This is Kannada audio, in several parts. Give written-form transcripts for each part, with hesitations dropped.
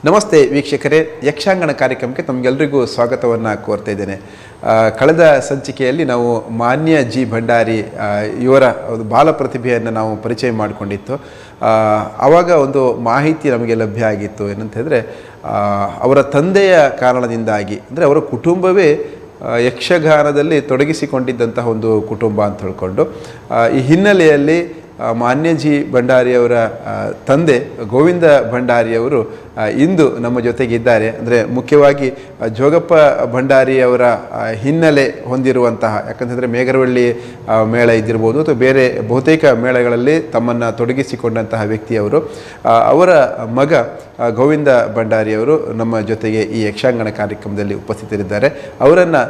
ನಮಸ್ತೆ ವೀಕ್ಷಕರೇ, ಯಕ್ಷಾಂಗಣ ಕಾರ್ಯಕ್ರಮಕ್ಕೆ ತಮಗೆಲ್ಲರಿಗೂ ಸ್ವಾಗತವನ್ನು ಕೋರ್ತಾ ಇದ್ದೇನೆ. ಕಳೆದ ಸಂಚಿಕೆಯಲ್ಲಿ ನಾವು ಮಾನ್ಯ ಜಿ ಭಂಡಾರಿ ಇವರ ಒಂದು ಬಾಲ ಪ್ರತಿಭೆಯನ್ನು ನಾವು ಪರಿಚಯ ಮಾಡಿಕೊಂಡಿತ್ತು. ಆವಾಗ ಒಂದು ಮಾಹಿತಿ ನಮಗೆ ಲಭ್ಯ ಆಗಿತ್ತು. ಏನಂತ ಹೇಳಿದ್ರೆ, ಅವರ ತಂದೆಯ ಕಾರಣದಿಂದಾಗಿ, ಅಂದರೆ ಅವರ ಕುಟುಂಬವೇ ಯಕ್ಷಗಾನದಲ್ಲಿ ತೊಡಗಿಸಿಕೊಂಡಿದ್ದಂತಹ ಒಂದು ಕುಟುಂಬ ಅಂತ ಹೇಳ್ಕೊಂಡು, ಈ ಹಿನ್ನೆಲೆಯಲ್ಲಿ ಮಾನ್ಯಜಿ ಭಂಡಾರಿಯವರ ತಂದೆ ಗೋವಿಂದ ಭಂಡಾರಿಯವರು ಇಂದು ನಮ್ಮ ಜೊತೆಗಿದ್ದಾರೆ. ಅಂದರೆ ಮುಖ್ಯವಾಗಿ ಜೋಗಪ್ಪ ಭಂಡಾರಿಯವರ ಹಿನ್ನೆಲೆ ಹೊಂದಿರುವಂತಹ, ಯಾಕಂತಂದರೆ ಮೇಗರವಳ್ಳಿ ಮೇಳ ಇದ್ದಿರ್ಬೋದು ಅಥವಾ ಬೇರೆ ಬಹುತೇಕ ಮೇಳಗಳಲ್ಲಿ ತಮ್ಮನ್ನು ತೊಡಗಿಸಿಕೊಂಡಂತಹ ವ್ಯಕ್ತಿಯವರು. ಅವರ ಮಗ ಗೋವಿಂದ ಭಂಡಾರಿಯವರು ನಮ್ಮ ಜೊತೆಗೆ ಈ ಯಕ್ಷಾಂಗಣ ಕಾರ್ಯಕ್ರಮದಲ್ಲಿ ಉಪಸ್ಥಿತರಿದ್ದಾರೆ. ಅವರನ್ನು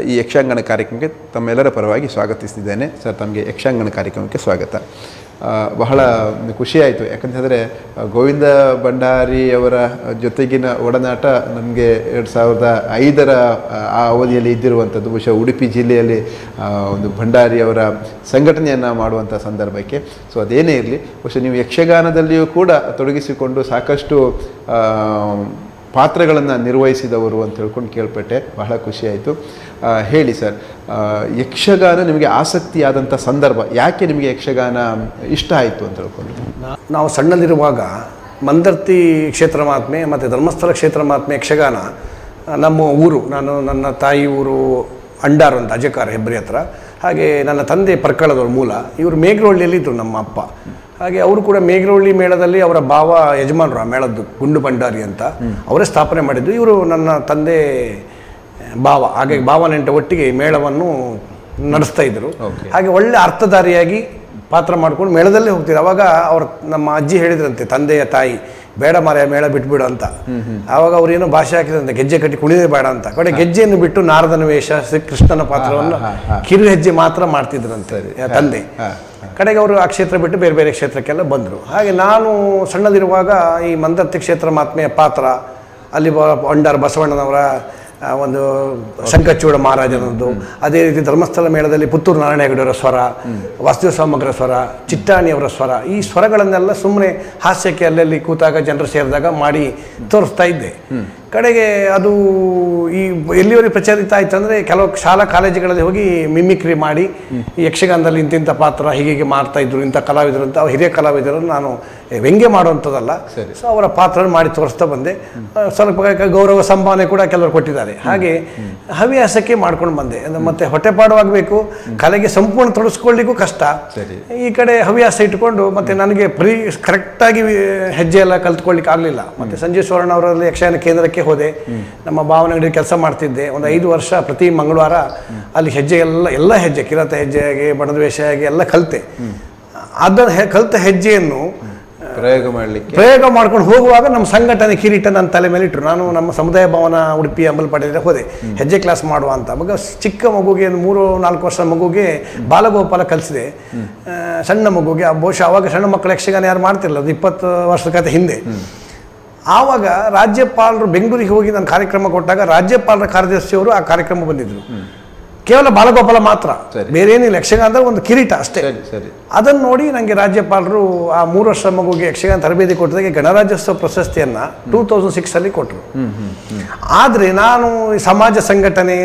ಈ ಯಕ್ಷಾಂಗಣ ಕಾರ್ಯಕ್ರಮಕ್ಕೆ ತಮ್ಮೆಲ್ಲರ ಪರವಾಗಿ ಸ್ವಾಗತಿಸಿದ್ದೇನೆ. ಸರ್, ತಮಗೆ ಯಕ್ಷಾಂಗಣ ಕಾರ್ಯಕ್ರಮಕ್ಕೆ ಸ್ವಾಗತ. ಬಹಳ ಖುಷಿಯಾಯಿತು, ಯಾಕಂತಂದರೆ ಗೋವಿಂದ ಭಂಡಾರಿಯವರ ಜೊತೆಗಿನ ಒಡನಾಟ ನಮಗೆ 2005 ಆ ಅವಧಿಯಲ್ಲಿ ಇದ್ದಿರುವಂಥದ್ದು. ಬಹುಶಃ ಉಡುಪಿ ಜಿಲ್ಲೆಯಲ್ಲಿ ಒಂದು ಭಂಡಾರಿಯವರ ಸಂಘಟನೆಯನ್ನು ಮಾಡುವಂಥ ಸಂದರ್ಭಕ್ಕೆ. ಸೊ ಅದೇನೇ ಇರಲಿ, ಬಹುಶಃ ನೀವು ಯಕ್ಷಗಾನದಲ್ಲಿಯೂ ಕೂಡ ತೊಡಗಿಸಿಕೊಂಡು ಸಾಕಷ್ಟು ಪಾತ್ರಗಳನ್ನು ನಿರ್ವಹಿಸಿದವರು ಅಂತ ಹೇಳ್ಕೊಂಡು ಕೇಳ್ಪಟ್ಟೆ. ಬಹಳ ಖುಷಿಯಾಯಿತು. ಹೇಳಿ ಸರ್, ಯಕ್ಷಗಾನ ನಿಮಗೆ ಆಸಕ್ತಿಯಾದಂಥ ಸಂದರ್ಭ, ಯಾಕೆ ನಿಮಗೆ ಯಕ್ಷಗಾನ ಇಷ್ಟ ಆಯಿತು ಅಂತ ಹೇಳ್ಕೊಂಡು? ನಾವು ಸಣ್ಣದಿರುವಾಗ ಮಂದರ್ತಿ ಕ್ಷೇತ್ರ ಮಹಾತ್ಮೆ ಮತ್ತು ಧರ್ಮಸ್ಥಳ ಕ್ಷೇತ್ರ ಮಹಾತ್ಮೆ ಯಕ್ಷಗಾನ ನಮ್ಮ ಊರು, ನನ್ನ ತಾಯಿ ಊರು ಅಂಡಾರು ಅಂತ ಅಜಕಾರ ಹೆಬ್ರಿ ಹತ್ರ. ಹಾಗೆ ನನ್ನ ತಂದೆ ಪರ್ಕಳದವ್ರ ಮೂಲ. ಇವರು ಮೇಗರವಳ್ಳಿಯಲ್ಲಿ ಇದ್ದರು ನಮ್ಮ ಅಪ್ಪ. ಹಾಗೆ ಅವರು ಕೂಡ ಮೇಗರವಳ್ಳಿ ಮೇಳದಲ್ಲಿ ಅವರ ಭಾವ ಯಜಮಾನರು ಆ ಮೇಳದ್ದು ಗುಂಡು ಭಂಡಾರಿ ಅಂತ ಅವರೇ ಸ್ಥಾಪನೆ ಮಾಡಿದ್ದು. ಇವರು ನನ್ನ ತಂದೆ ಭಾವ, ಹಾಗೆ ಭಾವ ನೆಂಟ ಒಟ್ಟಿಗೆ ಮೇಳವನ್ನು ನಡೆಸ್ತಾ ಇದ್ದರು. ಹಾಗೆ ಒಳ್ಳೆ ಅರ್ಥಧಾರಿಯಾಗಿ ಪಾತ್ರ ಮಾಡ್ಕೊಂಡು ಮೇಳದಲ್ಲೇ ಹೋಗ್ತಿದ್ರು. ಅವಾಗ ನಮ್ಮ ಅಜ್ಜಿ ಹೇಳಿದ್ರಂತೆ, ತಂದೆಯ ತಾಯಿ, ಬೇಡ ಮಾರ್ಯ ಮೇಳ ಬಿಟ್ಬಿಡು ಅಂತ. ಆವಾಗ ಅವ್ರೇನೋ ಭಾಷೆ ಹಾಕಿದ್ರಂತೆ, ಗೆಜ್ಜೆ ಕಟ್ಟಿ ಕುಣಿದೇ ಬೇಡ ಅಂತ. ಕಡೆ ಗೆಜ್ಜೆಯನ್ನು ಬಿಟ್ಟು ನಾರದನ ವೇಷ, ಶ್ರೀಕೃಷ್ಣನ ಪಾತ್ರವನ್ನು ಕಿರು ಹೆಜ್ಜೆ ಮಾತ್ರ ಮಾಡ್ತಿದ್ರಂತೆ ತಂದೆ. ಕಡೆಗೆ ಅವರು ಆ ಕ್ಷೇತ್ರ ಬಿಟ್ಟು ಬೇರೆ ಬೇರೆ ಕ್ಷೇತ್ರಕ್ಕೆಲ್ಲ ಬಂದರು. ಹಾಗೆ ನಾನು ಸಣ್ಣದಿರುವಾಗ ಈ ಮಂದರ್ತಿ ಕ್ಷೇತ್ರ ಮಹಾತ್ಮೆಯ ಪಾತ್ರ, ಅಲ್ಲಿ ಅಂಡಾರ್ ಬಸವಣ್ಣನವರ ಒಂದು ಶಂಕಚೂಡ ಮಹಾರಾಜನದ್ದು, ಅದೇ ರೀತಿ ಧರ್ಮಸ್ಥಳ ಮೇಳದಲ್ಲಿ ಪುತ್ತೂರು ನಾರಾಯಣ ಹೆಗಡೆಯವರ ಸ್ವರ, ವಾಸುದೇವ ಸಾಮಗ್ರ ಸ್ವರ, ಚಿಟ್ಟಾಣಿಯವರ ಸ್ವರ, ಈ ಸ್ವರಗಳನ್ನೆಲ್ಲ ಸುಮ್ಮನೆ ಹಾಸ್ಯಕ್ಕೆ ಅಲ್ಲಲ್ಲಿ ಕೂತಾಗ ಜನರು ಸೇರಿದಾಗ ಮಾಡಿ ತೋರಿಸ್ತಾ ಇದ್ದೆ. ಕಡೆಗೆ ಅದು ಈ ಎಲ್ಲಿವರೆಗೆ ಪ್ರಚಲಿತ ಆಯ್ತು ಅಂದರೆ, ಕೆಲವು ಶಾಲಾ ಕಾಲೇಜುಗಳಲ್ಲಿ ಹೋಗಿ ಮಿಮಿಕ್ರಿ ಮಾಡಿ ಈ ಯಕ್ಷಗಾನದಲ್ಲಿ ಇಂತಿಂಥ ಪಾತ್ರ ಹೀಗೆ ಮಾಡ್ತಾ ಇದ್ರು, ಇಂಥ ಕಲಾವಿದರು ಅಂತ ಹಿರಿಯ ಕಲಾವಿದರನ್ನು ನಾನು ವ್ಯಂಗ್ಯ ಮಾಡುವಂಥದ್ದಲ್ಲ, ಸೊ ಅವರ ಪಾತ್ರ ಮಾಡಿ ತೋರಿಸ್ತಾ ಬಂದೆ. ಸ್ವಲ್ಪ ಗೌರವ ಸಂಭಾವನೆ ಕೂಡ ಕೆಲವರು ಕೊಟ್ಟಿದ್ದಾರೆ. ಹಾಗೆ ಹವ್ಯಾಸಕ್ಕೆ ಮಾಡ್ಕೊಂಡು ಬಂದೆ. ಮತ್ತೆ ಹೊಟ್ಟೆಪಾಡವಾಗಬೇಕು, ಕಲೆಗೆ ಸಂಪೂರ್ಣ ತೊಡಸ್ಕೊಳ್ಳಿಕ್ಕೂ ಕಷ್ಟ. ಈ ಕಡೆ ಹವ್ಯಾಸ ಇಟ್ಕೊಂಡು ಮತ್ತೆ ನನಗೆ ಕರೆಕ್ಟಾಗಿ ಹೆಜ್ಜೆ ಎಲ್ಲ ಕಲ್ತ್ಕೊಳ್ಳಿಕ್ಕೆ ಆಗಲಿಲ್ಲ. ಮತ್ತೆ ಸಂಜೀವ್ ಸುವರ್ಣ ಅವರಲ್ಲಿ ಯಕ್ಷಗಾನ ಕೇಂದ್ರಕ್ಕೆ ಹೋದೆ. ನಮ್ಮ ಭಾವನಗಡಿ ಕೆಲಸ ಮಾಡ್ತಿದ್ದೆ. ಒಂದು 5 ವರ್ಷ ಪ್ರತಿ ಮಂಗಳವಾರ ಅಲ್ಲಿ ಹೆಜ್ಜೆ ಎಲ್ಲ ಹೆಜ್ಜೆ, ಕಿರಾತ ಹೆಜ್ಜೆ ಆಗಿ, ಬಣದ ವೇಷ ಆಗಿ ಎಲ್ಲ ಕಲಿತೆ. ಅದನ್ನು ಕಲಿತ ಹೆಜ್ಜೆಯನ್ನು ಪ್ರಯೋಗ ಮಾಡ್ಕೊಂಡು ಹೋಗುವಾಗ ನಮ್ಮ ಸಂಘಟನೆ ಕಿರೀಟ ನನ್ನ ತಲೆ ಮೇಲೆ ಇಟ್ಟರು. ನಾನು ನಮ್ಮ ಸಮುದಾಯ ಭವನ ಉಡುಪಿ ಅಂಬಲ್ಪಾಡಿಯಲ್ಲಿ ಹೋದೆ ಹೆಜ್ಜೆ ಕ್ಲಾಸ್ ಮಾಡುವ ಅಂತ. ಮಗ ಚಿಕ್ಕ ಮಗುಗೆ, 3-4 ವರ್ಷ ಮಗುಗೆ ಬಾಲಗೋಪಾಲ ಕಲಿಸಿದೆ. ಸಣ್ಣ ಮಗುಗೆ, ಬಹುಶಃ ಅವಾಗ ಸಣ್ಣ ಮಕ್ಕಳು ಯಕ್ಷಗಾನ ಯಾರು ಮಾಡ್ತಿರಲ್ಲ, ಅದು 20 ವರ್ಷದ ಕತೆ ಹಿಂದೆ. ಆವಾಗ ರಾಜ್ಯಪಾಲರು ಬೆಂಗಳೂರಿಗೆ ಹೋಗಿ ನಾನು ಕಾರ್ಯಕ್ರಮ ಕೊಟ್ಟಾಗ ರಾಜ್ಯಪಾಲರ ಕಾರ್ಯದರ್ಶಿಯವರು ಆ ಕಾರ್ಯಕ್ರಮ ಬಂದಿದ್ರು. ಕೇವಲ ಬಾಲಗೋಪಾಲ ಮಾತ್ರ, ಬೇರೆ ಏನಿಲ್ಲ. ಯಕ್ಷಗಾನದಲ್ಲಿ ಒಂದು ಕಿರೀಟ ಅಷ್ಟೇ. ಅದನ್ನು ನೋಡಿ ನನಗೆ ರಾಜ್ಯಪಾಲರು ಆ 3 ವರ್ಷ ಮಗುಗೆ ಯಕ್ಷಗಾನ ತರಬೇತಿ ಕೊಟ್ಟಿದಾಗ ಗಣರಾಜ್ಯೋತ್ಸವ ಪ್ರಶಸ್ತಿಯನ್ನು 2006 ಕೊಟ್ಟರು. ಆದರೆ ನಾನು ಸಮಾಜ ಸಂಘಟನೆ,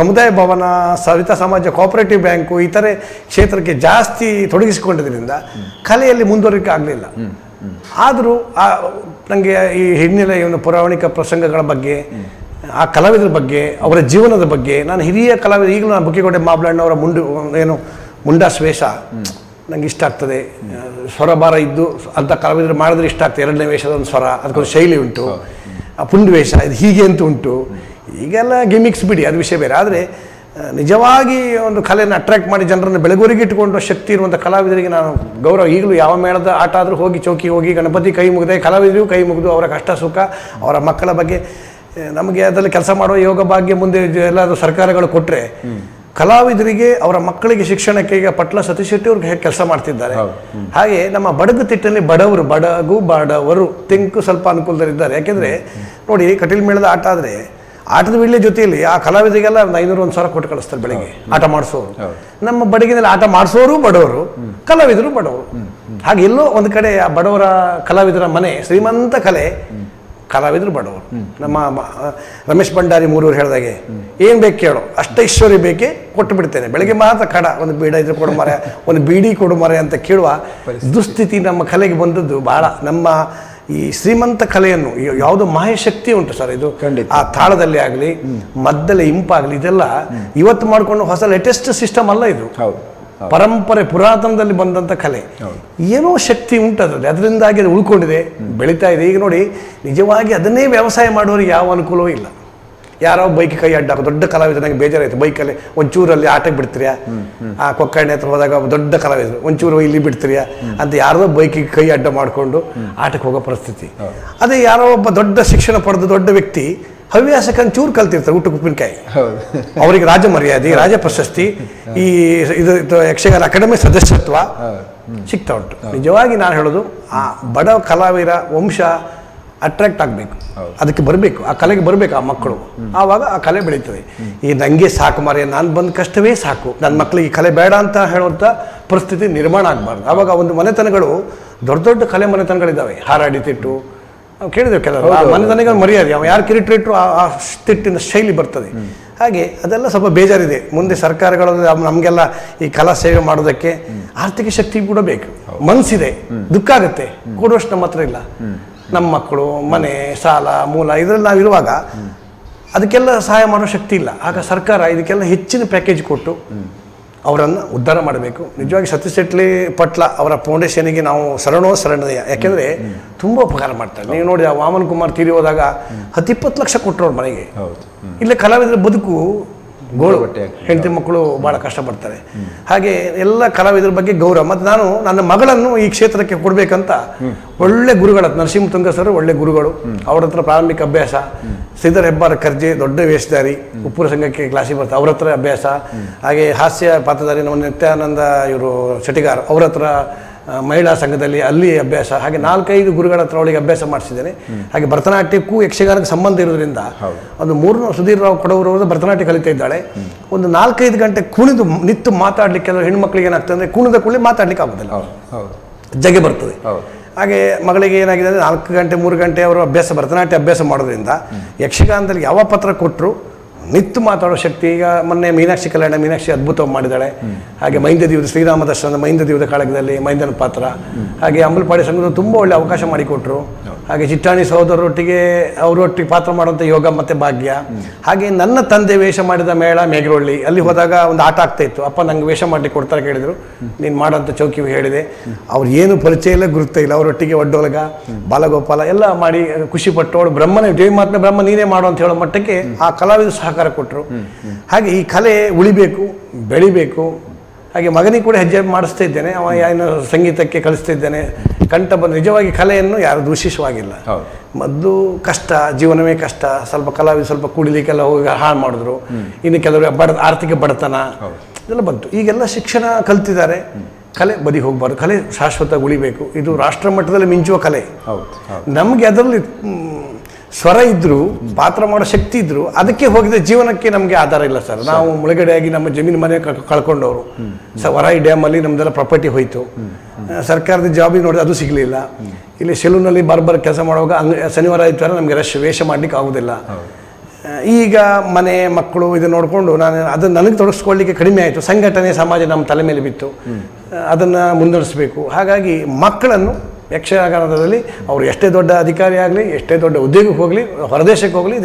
ಸಮುದಾಯ ಭವನ, ಸವಿತಾ ಸಮಾಜ, ಕೋಆಪರೇಟಿವ್ ಬ್ಯಾಂಕು, ಇತರೆ ಕ್ಷೇತ್ರಕ್ಕೆ ಜಾಸ್ತಿ ತೊಡಗಿಸಿಕೊಂಡಿದ್ದರಿಂದ ಕಲೆಯಲ್ಲಿ ಮುಂದುವರಿಕೆ ಆಗಲಿಲ್ಲ. ಆದರೂ ನನಗೆ ಈ ಹಿನ್ನೆಲೆ ಒಂದು ಪೌರಾಣಿಕ ಪ್ರಸಂಗಗಳ ಬಗ್ಗೆ, ಆ ಕಲಾವಿದರ ಬಗ್ಗೆ, ಅವರ ಜೀವನದ ಬಗ್ಗೆ, ನಾನು ಹಿರಿಯ ಕಲಾವಿದ, ಈಗಲೂ ನಾನು ಬುಕ್ಕಿಕೋಟೆ ಮಾಬ್ಲಣ್ಣವರ ಮುಂಡಾಸ್ ವೇಷ ನನಗೆ ಇಷ್ಟ ಆಗ್ತದೆ. ಸ್ವರಭಾರ ಇದ್ದು ಅಂಥ ಕಲಾವಿದರು ಮಾಡಿದ್ರೆ ಇಷ್ಟ ಆಗ್ತದೆ. 2ನೇ ವೇಷದ ಒಂದು ಸ್ವರ, ಅದಕ್ಕೊಂದು ಶೈಲಿ ಉಂಟು. ಆ ಪುಂಡು ವೇಷ ಇದು ಹೀಗೆ ಅಂತ ಉಂಟು. ಈಗೆಲ್ಲ ಗಿಮಿಕ್ಸ್ ಬಿಡಿ, ಅದು ವಿಷಯ ಬೇರೆ. ಆದರೆ ನಿಜವಾಗಿ ಒಂದು ಕಲೆಯನ್ನು ಅಟ್ರಾಕ್ಟ್ ಮಾಡಿ ಜನರನ್ನು ಬೆಳಗುವರಿಗೆ ಇಟ್ಟುಕೊಂಡು ಶಕ್ತಿ ಇರುವಂಥ ಕಲಾವಿದರಿಗೆ ನಾನು ಗೌರವ. ಈಗಲೂ ಯಾವ ಮೇಳದ ಆಟ ಆದರೂ ಹೋಗಿ ಚೌಕಿ ಹೋಗಿ ಗಣಪತಿ ಕೈ ಮುಗಿದೆ, ಕಲಾವಿದರಿಗೂ ಕೈ ಮುಗಿದು ಅವರ ಕಷ್ಟ ಸುಖ, ಅವರ ಮಕ್ಕಳ ಬಗ್ಗೆ ನಮಗೆ ಅದರಲ್ಲಿ ಕೆಲಸ ಮಾಡುವ ಯೋಗ ಭಾಗ್ಯ ಮುಂದೆ ಎಲ್ಲಾದರೂ ಸರ್ಕಾರಗಳು ಕೊಟ್ಟರೆ, ಕಲಾವಿದರಿಗೆ ಅವರ ಮಕ್ಕಳಿಗೆ ಶಿಕ್ಷಣಕ್ಕೆ ಈಗ ಪಟ್ಲ ಸತೀಶ್ ಶೆಟ್ಟಿ ಅವ್ರಿಗೆ ಹೇಗೆ ಕೆಲಸ ಮಾಡ್ತಿದ್ದಾರೆ. ಹಾಗೆ ನಮ್ಮ ಬಡಗು ತಿಟ್ಟಲ್ಲಿ ಬಡವರು ತೆಂಕು ಸ್ವಲ್ಪ ಅನುಕೂಲದಲ್ಲಿದ್ದಾರೆ. ಯಾಕೆಂದರೆ ನೋಡಿ, ಕಟೀಲ್ ಮೇಳದ ಆಟ ಆದರೆ ಆಟದ ಬಿಡ್ಲೆ ಜೊತೆಯಲ್ಲಿ ಆ ಕಲಾವಿದರಿಗೆಲ್ಲ 500-1000 ಕೊಟ್ಟು ಕಳಿಸ್ತಾರೆ ಬೆಳಿಗ್ಗೆ ಆಟ ಮಾಡಿಸೋರು. ನಮ್ಮ ಬಡಗಿನಲ್ಲಿ ಆಟ ಮಾಡಿಸೋರು ಬಡವರು, ಕಲಾವಿದರು ಬಡವರು. ಹಾಗೆ ಎಲ್ಲೋ ಒಂದು ಕಡೆ ಆ ಬಡವರ ಕಲಾವಿದರ ಮನೆ ಶ್ರೀಮಂತ ಕಲೆ ಕಲಾವಿದರು ಬಡವರು. ನಮ್ಮ ರಮೇಶ್ ಭಂಡಾರಿ ಮೂರೂರು ಹೇಳಿದಾಗೆ ಏನು ಬೇಕು ಕೇಳೋ, ಅಷ್ಟೈಶ್ವರ್ಯ ಬೇಕೇ ಕೊಟ್ಟು ಬಿಡ್ತೇನೆ, ಬೆಳಗ್ಗೆ ಮಾತ್ರ ಕಡ ಒಂದು ಬೀಡ ಇದ್ರೆ ಕೊಡು ಮರೆ, ಒಂದು ಬೀಡಿ ಕೊಡು ಮರೆ ಅಂತ ಕೇಳುವ ದುಸ್ಥಿತಿ ನಮ್ಮ ಕಲೆಗೆ ಬಂದದ್ದು ಭಾಳ. ನಮ್ಮ ಈ ಶ್ರೀಮಂತ ಕಲೆಯನ್ನು ಯಾವುದೋ ಮಾಯಶಕ್ತಿ ಉಂಟು ಸರ್, ಇದು ಆ ತಾಳದಲ್ಲಿ ಆಗಲಿ ಮದ್ದಲೆ ಇಂಪಾಗಲಿ ಇದೆಲ್ಲ ಇವತ್ತು ಮಾಡಿಕೊಂಡು ಹೊಸ ಲೇಟೆಸ್ಟ್ ಸಿಸ್ಟಮ್ ಅಲ್ಲ ಇದು. ಪರಂಪರೆ ಪುರಾತನದಲ್ಲಿ ಬಂದಂಥ ಕಲೆ, ಏನೋ ಶಕ್ತಿ ಉಂಟು ಅದರಲ್ಲಿ, ಅದರಿಂದಾಗಿ ಅದು ಉಳ್ಕೊಂಡಿದೆ, ಬೆಳೀತಾ ಇದೆ. ಈಗ ನೋಡಿ, ನಿಜವಾಗಿ ಅದನ್ನೇ ವ್ಯವಸಾಯ ಮಾಡೋರಿಗೆ ಯಾವ ಅನುಕೂಲವೂ ಇಲ್ಲ. ಯಾರೋ ಬೈಕ್ ಕೈ ಅಡ್ಡ, ದೊಡ್ಡ ಕಲಾವಿದ, ನನಗೆ ಬೇಜಾರಾಯ್ತು, ಬೈಕಲ್ಲಿ ಒಂಚೂರಲ್ಲಿ ಆಟಕ್ಕೆ ಬಿಡ್ತೀರಿಯಾ, ಆ ಕೊಕ್ಕಣ್ಣೆ ಹತ್ರ ಹೋದಾಗ ದೊಡ್ಡ ಕಲಾವಿದರು ಒಂಚೂರು ಇಲ್ಲಿ ಬಿಡ್ತೀರಿಯಾ ಅಂತ ಯಾರೋ ಬೈಕಿಗೆ ಕೈ ಅಡ್ಡ ಮಾಡಿಕೊಂಡು ಆಟಕ್ಕೆ ಹೋಗೋ ಪರಿಸ್ಥಿತಿ. ಅದೇ ಯಾರೋ ಒಬ್ಬ ದೊಡ್ಡ ಶಿಕ್ಷಣ ಪಡೆದ ದೊಡ್ಡ ವ್ಯಕ್ತಿ ಹವ್ಯಾಸಕ್ಕೆ ಚೂರು ಕಲ್ತಿರ್ತಾರೆ, ಊಟಕ್ಕೆ ಉಪ್ಪಿನಕಾಯಿ, ಅವರಿಗೆ ರಾಜ ಮರ್ಯಾದೆ, ರಾಜ ಪ್ರಶಸ್ತಿ, ಈ ಇದು ಯಕ್ಷಗಾನ ಅಕಾಡೆಮಿ ಸದಸ್ಯತ್ವ ಸಿಗ್ತಾ ಉಂಟು. ನಿಜವಾಗಿ ನಾನು ಹೇಳೋದು, ಆ ಬಡ ಕಲಾವಿರ ವಂಶ ಅಟ್ರಾಕ್ಟ್ ಆಗಬೇಕು, ಅದಕ್ಕೆ ಬರಬೇಕು, ಆ ಕಲೆಗೆ ಬರಬೇಕು ಆ ಮಕ್ಕಳು, ಆವಾಗ ಆ ಕಲೆ ಬೆಳೀತದೆ. ಈ ನನಗೆ ಸಾಕು ಮಾರೆ, ನಾನು ಬಂದ ಕಷ್ಟವೇ ಸಾಕು, ನನ್ನ ಮಕ್ಕಳಿಗೆ ಕಲೆ ಬೇಡ ಅಂತ ಹೇಳುವಂಥ ಪರಿಸ್ಥಿತಿ ನಿರ್ಮಾಣ ಆಗಬಾರ್ದು. ಆವಾಗ ಒಂದು ಮನೆತನಗಳು, ದೊಡ್ಡ ದೊಡ್ಡ ಕಲೆ ಮನೆತನಗಳಿದ್ದಾವೆ, ಹಾರಾಡಿ ತಿಟ್ಟು ನಾವು ಕೇಳಿದ್ದೇವೆ, ಕೆಲವರು ಆ ಮನೆತನಗಳು ಮರ್ಯಾದೆ, ಅವ ಯಾರು ಕಿರೀಟ ಇಟ್ಟರು ಆ ತಿಟ್ಟಿನ ಶೈಲಿ ಬರ್ತದೆ. ಹಾಗೆ ಅದೆಲ್ಲ ಸ್ವಲ್ಪ ಬೇಜಾರಿದೆ. ಮುಂದೆ ಸರ್ಕಾರಗಳು ನಮಗೆಲ್ಲ ಈ ಕಲಾ ಸೇವೆ ಮಾಡೋದಕ್ಕೆ ಆರ್ಥಿಕ ಶಕ್ತಿ ಕೂಡ ಬೇಕು, ಮನಸ್ಸಿದೆ, ದುಃಖ ಆಗುತ್ತೆ, ಕೊಡುವಷ್ಟು ನಮ್ಮ ಹತ್ರ ಇಲ್ಲ. ನಮ್ಮ ಮಕ್ಕಳು, ಮನೆ, ಸಾಲ, ಮೂಲ ಇದರಲ್ಲಿ ನಾವಿರುವಾಗ ಅದಕ್ಕೆಲ್ಲ ಸಹಾಯ ಮಾಡೋ ಶಕ್ತಿ ಇಲ್ಲ. ಆಗ ಸರ್ಕಾರ ಇದಕ್ಕೆಲ್ಲ ಹೆಚ್ಚಿನ ಪ್ಯಾಕೇಜ್ ಕೊಟ್ಟು ಅವರನ್ನು ಉದ್ಧಾರ ಮಾಡಬೇಕು. ನಿಜವಾಗಿ ಸತೀಶ್ ಶೆಟ್ಟಿ ಪಟ್ಲ ಅವರ ಫೌಂಡೇಶನ್ಗೆ ನಾವು ಶರಣೋದಯ, ಯಾಕೆಂದರೆ ತುಂಬ ಉಪಕಾರ ಮಾಡ್ತಾರೆ. ನೀವು ನೋಡಿ, ಆ ವಾಮನ್ ಕುಮಾರ್ ತೀರಿ ಹೋದಾಗ 10-20 ಲಕ್ಷ ಕೊಟ್ಟರು ಅವ್ರ ಮನೆಗೆ. ಇಲ್ಲೇ ಕಲಾವಿದರ ಬದುಕು ಗೋಳು, ಹೆಂಡತಿ ಮಕ್ಕಳು ಭಾಳ ಕಷ್ಟಪಡ್ತಾರೆ. ಹಾಗೆ ಎಲ್ಲ ಕಲಾವಿದರ ಬಗ್ಗೆ ಗೌರವ. ಮತ್ತು ನಾನು ನನ್ನ ಮಗಳನ್ನು ಈ ಕ್ಷೇತ್ರಕ್ಕೆ ಕೊಡಬೇಕಂತ ಒಳ್ಳೆ ಗುರುಗಳ, ನರಸಿಂಹ ತುಂಗ ಸರ್ ಒಳ್ಳೆ ಗುರುಗಳು, ಅವ್ರ ಹತ್ರ ಪ್ರಾರಂಭಿಕ ಅಭ್ಯಾಸ, ಶ್ರೀಧರ್ ಹೆಬ್ಬಾರ್ ಕರ್ಜೆ ದೊಡ್ಡ ವೇಷಧಾರಿ, ಉಪ್ಪುರ ಸಂಘಕ್ಕೆ ಕ್ಲಾಸಿಗೆ ಬರ್ತಾರೆ, ಅವ್ರ ಹತ್ರ ಅಭ್ಯಾಸ. ಹಾಗೆ ಹಾಸ್ಯ ಪಾತ್ರಧಾರಿ ನಮ್ಮ ನಿತ್ಯಾನಂದ ಇವರು ಶೆಟ್ಟಿಗಾರ್, ಅವ್ರ ಹತ್ರ ಮಹಿಳಾ ಸಂಘದಲ್ಲಿ ಅಲ್ಲಿ ಅಭ್ಯಾಸ. ಹಾಗೆ 4-5 ಗುರುಗಳ ಹತ್ರ ಅವಳಿಗೆ ಅಭ್ಯಾಸ ಮಾಡಿಸಿದ್ದೇನೆ. ಹಾಗೆ ಭರತನಾಟ್ಯಕ್ಕೂ ಯಕ್ಷಗಾನಕ್ಕೆ ಸಂಬಂಧ ಇರೋದ್ರಿಂದ ಒಂದು 3 ಸುಧೀರ್ ರಾವ್ ಕೊಡವರು ಭರತನಾಟ್ಯ ಕಲಿತಾ ಇದ್ದಾಳೆ. ಒಂದು 4-5 ಗಂಟೆ ಕುಣಿದು ನಿತ್ತು ಮಾತಾಡ್ಲಿಕ್ಕೆ, ಕೆಲವು ಹೆಣ್ಮಕ್ಳಿಗೆ ಏನಾಗ್ತದೆ ಅಂದರೆ ಕುಣಿದ ಕೂಡಲೇ ಮಾತಾಡ್ಲಿಕ್ಕೆ ಆಗೋದಿಲ್ಲ, ಜಗೆ ಬರ್ತದೆ. ಹಾಗೆ ಮಗಳಿಗೆ ಏನಾಗಿದೆ ಅಂದರೆ 4 ಗಂಟೆ 3 ಗಂಟೆ ಅವರು ಅಭ್ಯಾಸ, ಭರತನಾಟ್ಯ ಅಭ್ಯಾಸ ಮಾಡೋದ್ರಿಂದ ಯಕ್ಷಗಾನದಲ್ಲಿ ಯಾವ ಪತ್ರ ಕೊಟ್ಟರು ನಿತ್ತು ಮಾತಾಡೋ ಶಕ್ತಿ. ಈಗ ಮೊನ್ನೆ ಮೀನಾಕ್ಷಿ ಕಲ್ಯಾಣ, ಮೀನಾಕ್ಷಿ ಅದ್ಭುತವಾಗಿ ಮಾಡಿದ್ದಾಳೆ. ಹಾಗೆ ಮೈಂದ ದೀವದ ಶ್ರೀರಾಮ ದರ್ಶನದ ಮೈಂದ ದೀವದ ಕಾಳಗದಲ್ಲಿ ಮೈಂದನ ಪಾತ್ರ. ಹಾಗೆ ಅಂಬಲಪಾಡಿ ಸಂಘದ ತುಂಬ ಒಳ್ಳೆ ಅವಕಾಶ ಮಾಡಿಕೊಟ್ರು. ಹಾಗೆ ಚಿಟ್ಟಾಣಿ ಸಹೋದರರೊಟ್ಟಿಗೆ ಅವರೊಟ್ಟಿಗೆ ಪಾತ್ರ ಮಾಡುವಂಥ ಯೋಗ ಮತ್ತು ಭಾಗ್ಯ. ಹಾಗೆ ನನ್ನ ತಂದೆ ವೇಷ ಮಾಡಿದ ಮೇಳ ಮೇಘರೊಳ್ಳಿ, ಅಲ್ಲಿ ಹೋದಾಗ ಒಂದು ಆಟ ಆಗ್ತಾ ಇತ್ತು. ಅಪ್ಪ ನಂಗೆ ವೇಷ ಮಾಡಲಿಕ್ಕೆ ಕೊಡ್ತಾರೆ ಕೇಳಿದರು, ನೀನು ಮಾಡೋಂಥ ಚೌಕಿ ಹೇಳಿದೆ. ಅವ್ರು ಏನು ಪರಿಚಯ ಇಲ್ಲ, ಗುರುತ ಇಲ್ಲ. ಅವರೊಟ್ಟಿಗೆ ಒಡ್ಡೊಲಗ, ಬಾಲಗೋಪಾಲ ಎಲ್ಲ ಮಾಡಿ ಖುಷಿಪಟ್ಟು, ಅವಳು ಬ್ರಹ್ಮನೇ ಜಯಮಾತ್ಮ ಬ್ರಹ್ಮ ನೀನೇ ಮಾಡು ಅಂತ ಹೇಳೋ ಮಟ್ಟಕ್ಕೆ ಆ ಕಲಾವಿದರು ಸಹಕಾರ ಕೊಟ್ಟರು. ಹಾಗೆ ಈ ಕಲೆ ಉಳಿಬೇಕು, ಬೆಳಿಬೇಕು. ಹಾಗೆ ಮಗನಿಗೆ ಕೂಡ ಹೆಜ್ಜೆ ಮಾಡಿಸ್ತಾ ಇದ್ದೇನೆ, ಅವ ಏನು ಸಂಗೀತಕ್ಕೆ ಕಲಿಸ್ತಾ ಇದ್ದೇನೆ. ಕಂಠ ಬಂದು ನಿಜವಾಗಿ ಕಲೆಯನ್ನು ಯಾರು ದೂಷಿಸುವಾಗಿಲ್ಲ. ಮೊದಲು ಕಷ್ಟ, ಜೀವನವೇ ಕಷ್ಟ. ಸ್ವಲ್ಪ ಕಲಾವಿದ ಸ್ವಲ್ಪ ಕುಡಿಲಿಕ್ಕೆಲ್ಲ ಹೋಗಿ ಹಾಳು ಮಾಡಿದ್ರು. ಇನ್ನು ಕೆಲವರು ಆರ್ಥಿಕ ಬಡತನ ಇದೆಲ್ಲ ಬಂತು. ಈಗೆಲ್ಲ ಶಿಕ್ಷಣ ಕಲ್ತಿದ್ದಾರೆ, ಕಲೆ ಬದಿ ಹೋಗಬಾರ್ದು, ಕಲೆ ಶಾಶ್ವತ ಉಳಿಬೇಕು. ಇದು ರಾಷ್ಟ್ರ ಮಟ್ಟದಲ್ಲಿ ಮಿಂಚುವ ಕಲೆ. ನಮಗೆ ಅದರಲ್ಲಿ ಸ್ವರ ಇದ್ದರೂ, ಪಾತ್ರ ಮಾಡೋ ಶಕ್ತಿ ಇದ್ದರೂ, ಅದಕ್ಕೆ ಹೋಗಿದ್ರೆ ಜೀವನಕ್ಕೆ ನಮಗೆ ಆಧಾರ ಇಲ್ಲ ಸರ್. ನಾವು ಮುಳುಗಡೆಯಾಗಿ ನಮ್ಮ ಜಮೀನು ಮನೆ ಕಳ್ಕೊಂಡವರು. ವರಾಯಿ ಡ್ಯಾಮಲ್ಲಿ ನಮ್ಮದೆಲ್ಲ ಪ್ರಾಪರ್ಟಿ ಹೋಯಿತು. ಸರ್ಕಾರದ ಜಾಬಿಗೆ ನೋಡಿದ್ರೆ ಅದು ಸಿಗಲಿಲ್ಲ. ಇಲ್ಲಿ ಸೆಲೂನಲ್ಲಿ ಬಾರ್ಬರ್ ಕೆಲಸ ಮಾಡುವಾಗ ಶನಿವಾರ ಇದ್ದರೆ ನಮಗೆ ವೇಷ ಮಾಡಲಿಕ್ಕೆ ಆಗೋದಿಲ್ಲ. ಈಗ ಮನೆ ಮಕ್ಕಳು ಇದು ನೋಡಿಕೊಂಡು ಅದನ್ನು ನನಗೆ ತೊಡಗಿಸ್ಕೊಳ್ಳಿಕ್ಕೆ ಕಡಿಮೆ ಆಯಿತು. ಸಂಘಟನೆ ಸಮಾಜ ನಮ್ಮ ತಲೆ ಮೇಲೆ ಬಿತ್ತು, ಅದನ್ನು ಮುನ್ನಡೆಸಬೇಕು. ಹಾಗಾಗಿ ಮಕ್ಕಳನ್ನು ಯಕ್ಷಗಾನದಲ್ಲಿ ಅವರು ಎಷ್ಟೇ ದೊಡ್ಡ ಅಧಿಕಾರಿ ಆಗಲಿ, ಎಷ್ಟೇ ದೊಡ್ಡ ಉದ್ಯೋಗಕ್ಕೆ ಹೋಗಲಿ, ಹೊರದೇಶಕ್ಕೆ ಹೋಗಲಿ,